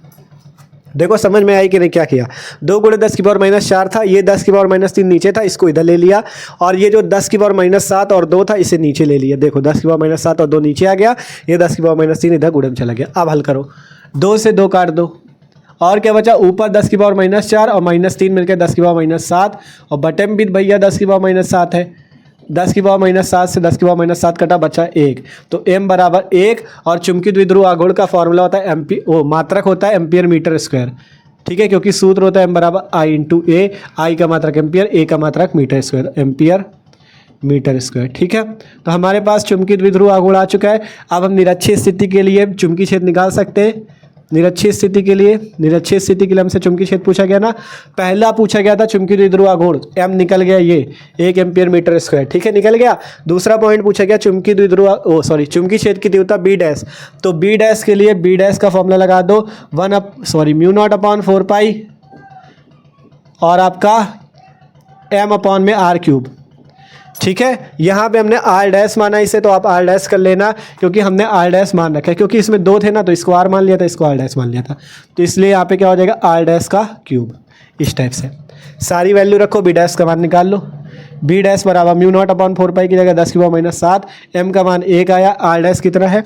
देखो समझ में आई कि नहीं क्या किया, 2 × 10⁻4 था, ये 10⁻3 नीचे था, इसको इधर ले लिया, और ये जो 10⁻7 और 2 था इसे नीचे ले लिया। देखो 10⁻7 और 2 नीचे आ गया, ये 10⁻3 इधर गुणे में चला गया। अब हल करो, 2 से 2 काट दो, और क्या बचा ऊपर 10⁻4 और -3 मिलकर 10⁻7, और बटे में भी भैया 10⁻7 है, 10⁻7 से 10⁻7 कटा, बचा 1, तो m बराबर 1। और चुंबकीय द्विध्रुव आघूर्ण का फॉर्मूला होता है मात्रक होता है एम्पियर मीटर स्क्वायर, ठीक है, क्योंकि सूत्र होता है m बराबर I इंटू ए, आई का मात्रक एम्पियर, ए का मात्रक metre square, ampere metre square. ठीक है, तो हमारे पास चुंबकीय द्विध्रुव आघूर्ण आ चुका है। अब हम निरक्षीय स्थिति के लिए चुंबकीय क्षेत्र निकाल सकते हैं। निरक्षीय स्थिति के लिए हमसे चुंबकीय क्षेत्र पूछा गया ना, पहला पूछा गया था चुंबकीय द्विध्रुव आघूर्ण, m निकल गया ये 1 एम्पियर मीटर स्क्वायर। ठीक है, निकल गया। दूसरा पॉइंट पूछा गया चुंबकीय चुंबकीय क्षेत्र की तीव्रता b डैश, तो b डैश के लिए b डैश का फॉर्मूला लगा दो म्यू नॉट अपॉन 4 पाई और आपका m अपॉन में r क्यूब। ठीक है, यहाँ पे हमने r डैश माना इसे, तो आप r डैश कर लेना, क्योंकि हमने r डैश मान रखा है, क्योंकि इसमें 2 थे ना, तो इसको r मान लिया था, इसको r डैश मान लिया था, तो इसलिए यहाँ पे क्या हो जाएगा r डैश का क्यूब। इस टाइप से सारी वैल्यू रखो, b डैश का मान निकाल लो। b डैश बराबर म्यू नॉट अपॉन 4 पाई की जगह 10 की पावर -7, m का मान 1 आया, r डैश कितना है,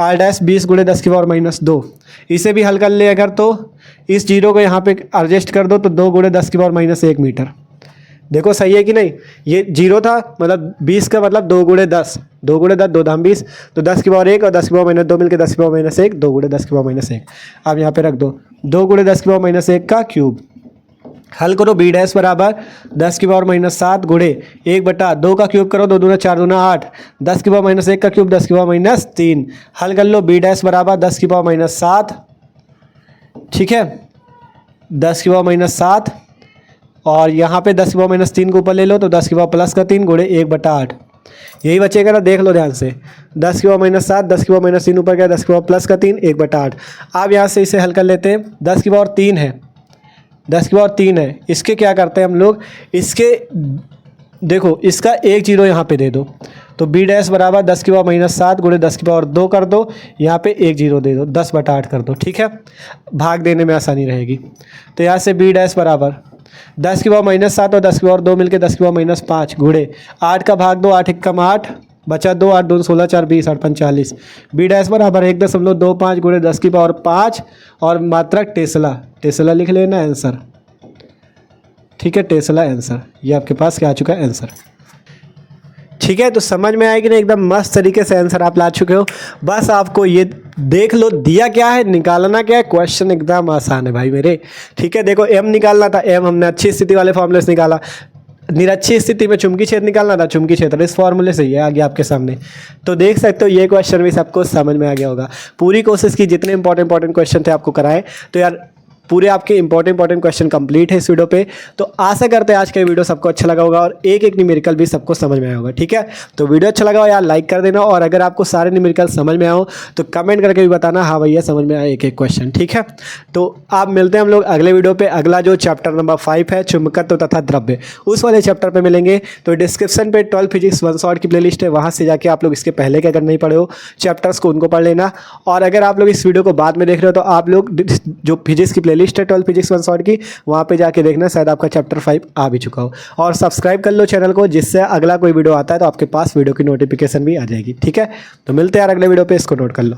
r डैश 20 गुणे 10 की पावर -2। इसे भी हल कर ले अगर, तो इस जीरो को यहाँ पे एडजस्ट कर दो, तो 2 गुणे 10 की पावर -1 मीटर। देखो सही है कि नहीं, ये जीरो था, मतलब 20 का मतलब 2 गुणे 10, 2 गुणे 10 2 दाम 20, तो 10 की पावर 1 और 10 की पावर -2 मिलकर 10 की पावर -1, 2 गुणे 10 की पावर -1। अब यहाँ पे रख दो 2 गुणे 10 की पावर -1 का क्यूब। हल करो, b डैश बराबर 10 की पावर -7 गुणे 1/2 का क्यूब करो, 2 दूना 4 दूना 8, 10 की पावर -1 का क्यूब 10 की पावर -3। हल कर लो, b डैश बराबर 10 की पावर -7, ठीक है, 10 की पावर -7 और यहाँ पे 10 की पावर -3 को ऊपर ले लो, तो 10 की पावर +3 गुणे 1/8, यही बचेगा ना, देख लो ध्यान से। 10 की पावर -7, 10 की पावर -3 ऊपर गया, 10 की पावर +3 1/8। अब यहाँ से इसे हल कर लेते हैं। 10 की पावर 3 है, 10 की पावर 3 है, इसके क्या करते हैं हम लोग, इसके देखो इसका एक जीरो यहाँ पे दे दो, तो b डैश बराबर 10 की पावर -7 गुणे 10 की पावर 2 कर दो, यहाँ पे एक जीरो दे दो, 10/8 कर दो। ठीक है, भाग देने में आसानी रहेगी। तो यहाँ से b डैश बराबर 10 की पावर -7 और 10 की पावर 2 मिलकर 10 की पावर -5 गुणे 8 का भाग दो, 8 एकम 8 बचा 2, 8 2 16 4 20 8 45। b डैश बराबर 1.25 गुणे 10 की पावर 5 और मात्रक टेस्ला लिख लेना आंसर। ठीक है, टेस्ला आंसर, ये आपके पास क्या आ चुका है आंसर। ठीक है, तो समझ में आएगी ना, एकदम मस्त तरीके से आंसर आप ला चुके हो। बस आपको ये देख लो दिया क्या है, निकालना क्या है, क्वेश्चन एकदम आसान है भाई मेरे। ठीक है, देखो m निकालना था, m हमने अच्छी स्थिति वाले फॉर्मूले से निकाला। निरक्षीय स्थिति में चुंबकीय क्षेत्र निकालना था, चुंबकीय क्षेत्र इस फॉर्मूले से ये आ गया आपके सामने। तो देख सकते हो ये क्वेश्चन भी सबको समझ में आ गया होगा। पूरी कोशिश की जितने इंपॉर्टेंट क्वेश्चन थे आपको कराए, तो यार पूरे आपके इंपॉर्टेंट क्वेश्चन कंप्लीट है इस वीडियो पे। तो आशा करते हैं आज का वीडियो सबको अच्छा लगा होगा और एक न्यूमेरिकल भी सबको समझ में आया होगा। ठीक है, तो वीडियो अच्छा लगा हो यार लाइक कर देना, और अगर आपको सारे न्यूमेरिकल समझ में आए हो तो कमेंट करके भी बताना, हाँ भैया समझ में आया एक क्वेश्चन। ठीक है, तो आप मिलते हैं हम लोग अगले वीडियो पे। अगला जो चैप्टर नंबर 5 है चुंबकत्व तथा द्रव्य, उस वाले चैप्टर पर मिलेंगे। तो डिस्क्रिप्शन पे 12 फिजिक्स 1 शॉट की प्लेलिस्ट है, वहाँ से जाके आप लोग इसके पहले के अगर नहीं पढ़े हो चैप्टर्स को उनको पढ़ लेना। और अगर आप लोग इस वीडियो को बाद में देख रहे हो तो आप लोग जो फिजिक्स की प्लेलिस्ट है 12 फिजिक्स 1 शॉट की, वहाँ पे जाके देखना, शायद आपका चैप्टर 5 आ भी चुका हो। और सब्सक्राइब कर लो चैनल को, जिससे अगला कोई वीडियो आता है तो आपके पास वीडियो की नोटिफिकेशन भी आ जाएगी। ठीक है, तो मिलते हैं यार अगले वीडियो पे, इसको नोट कर लो।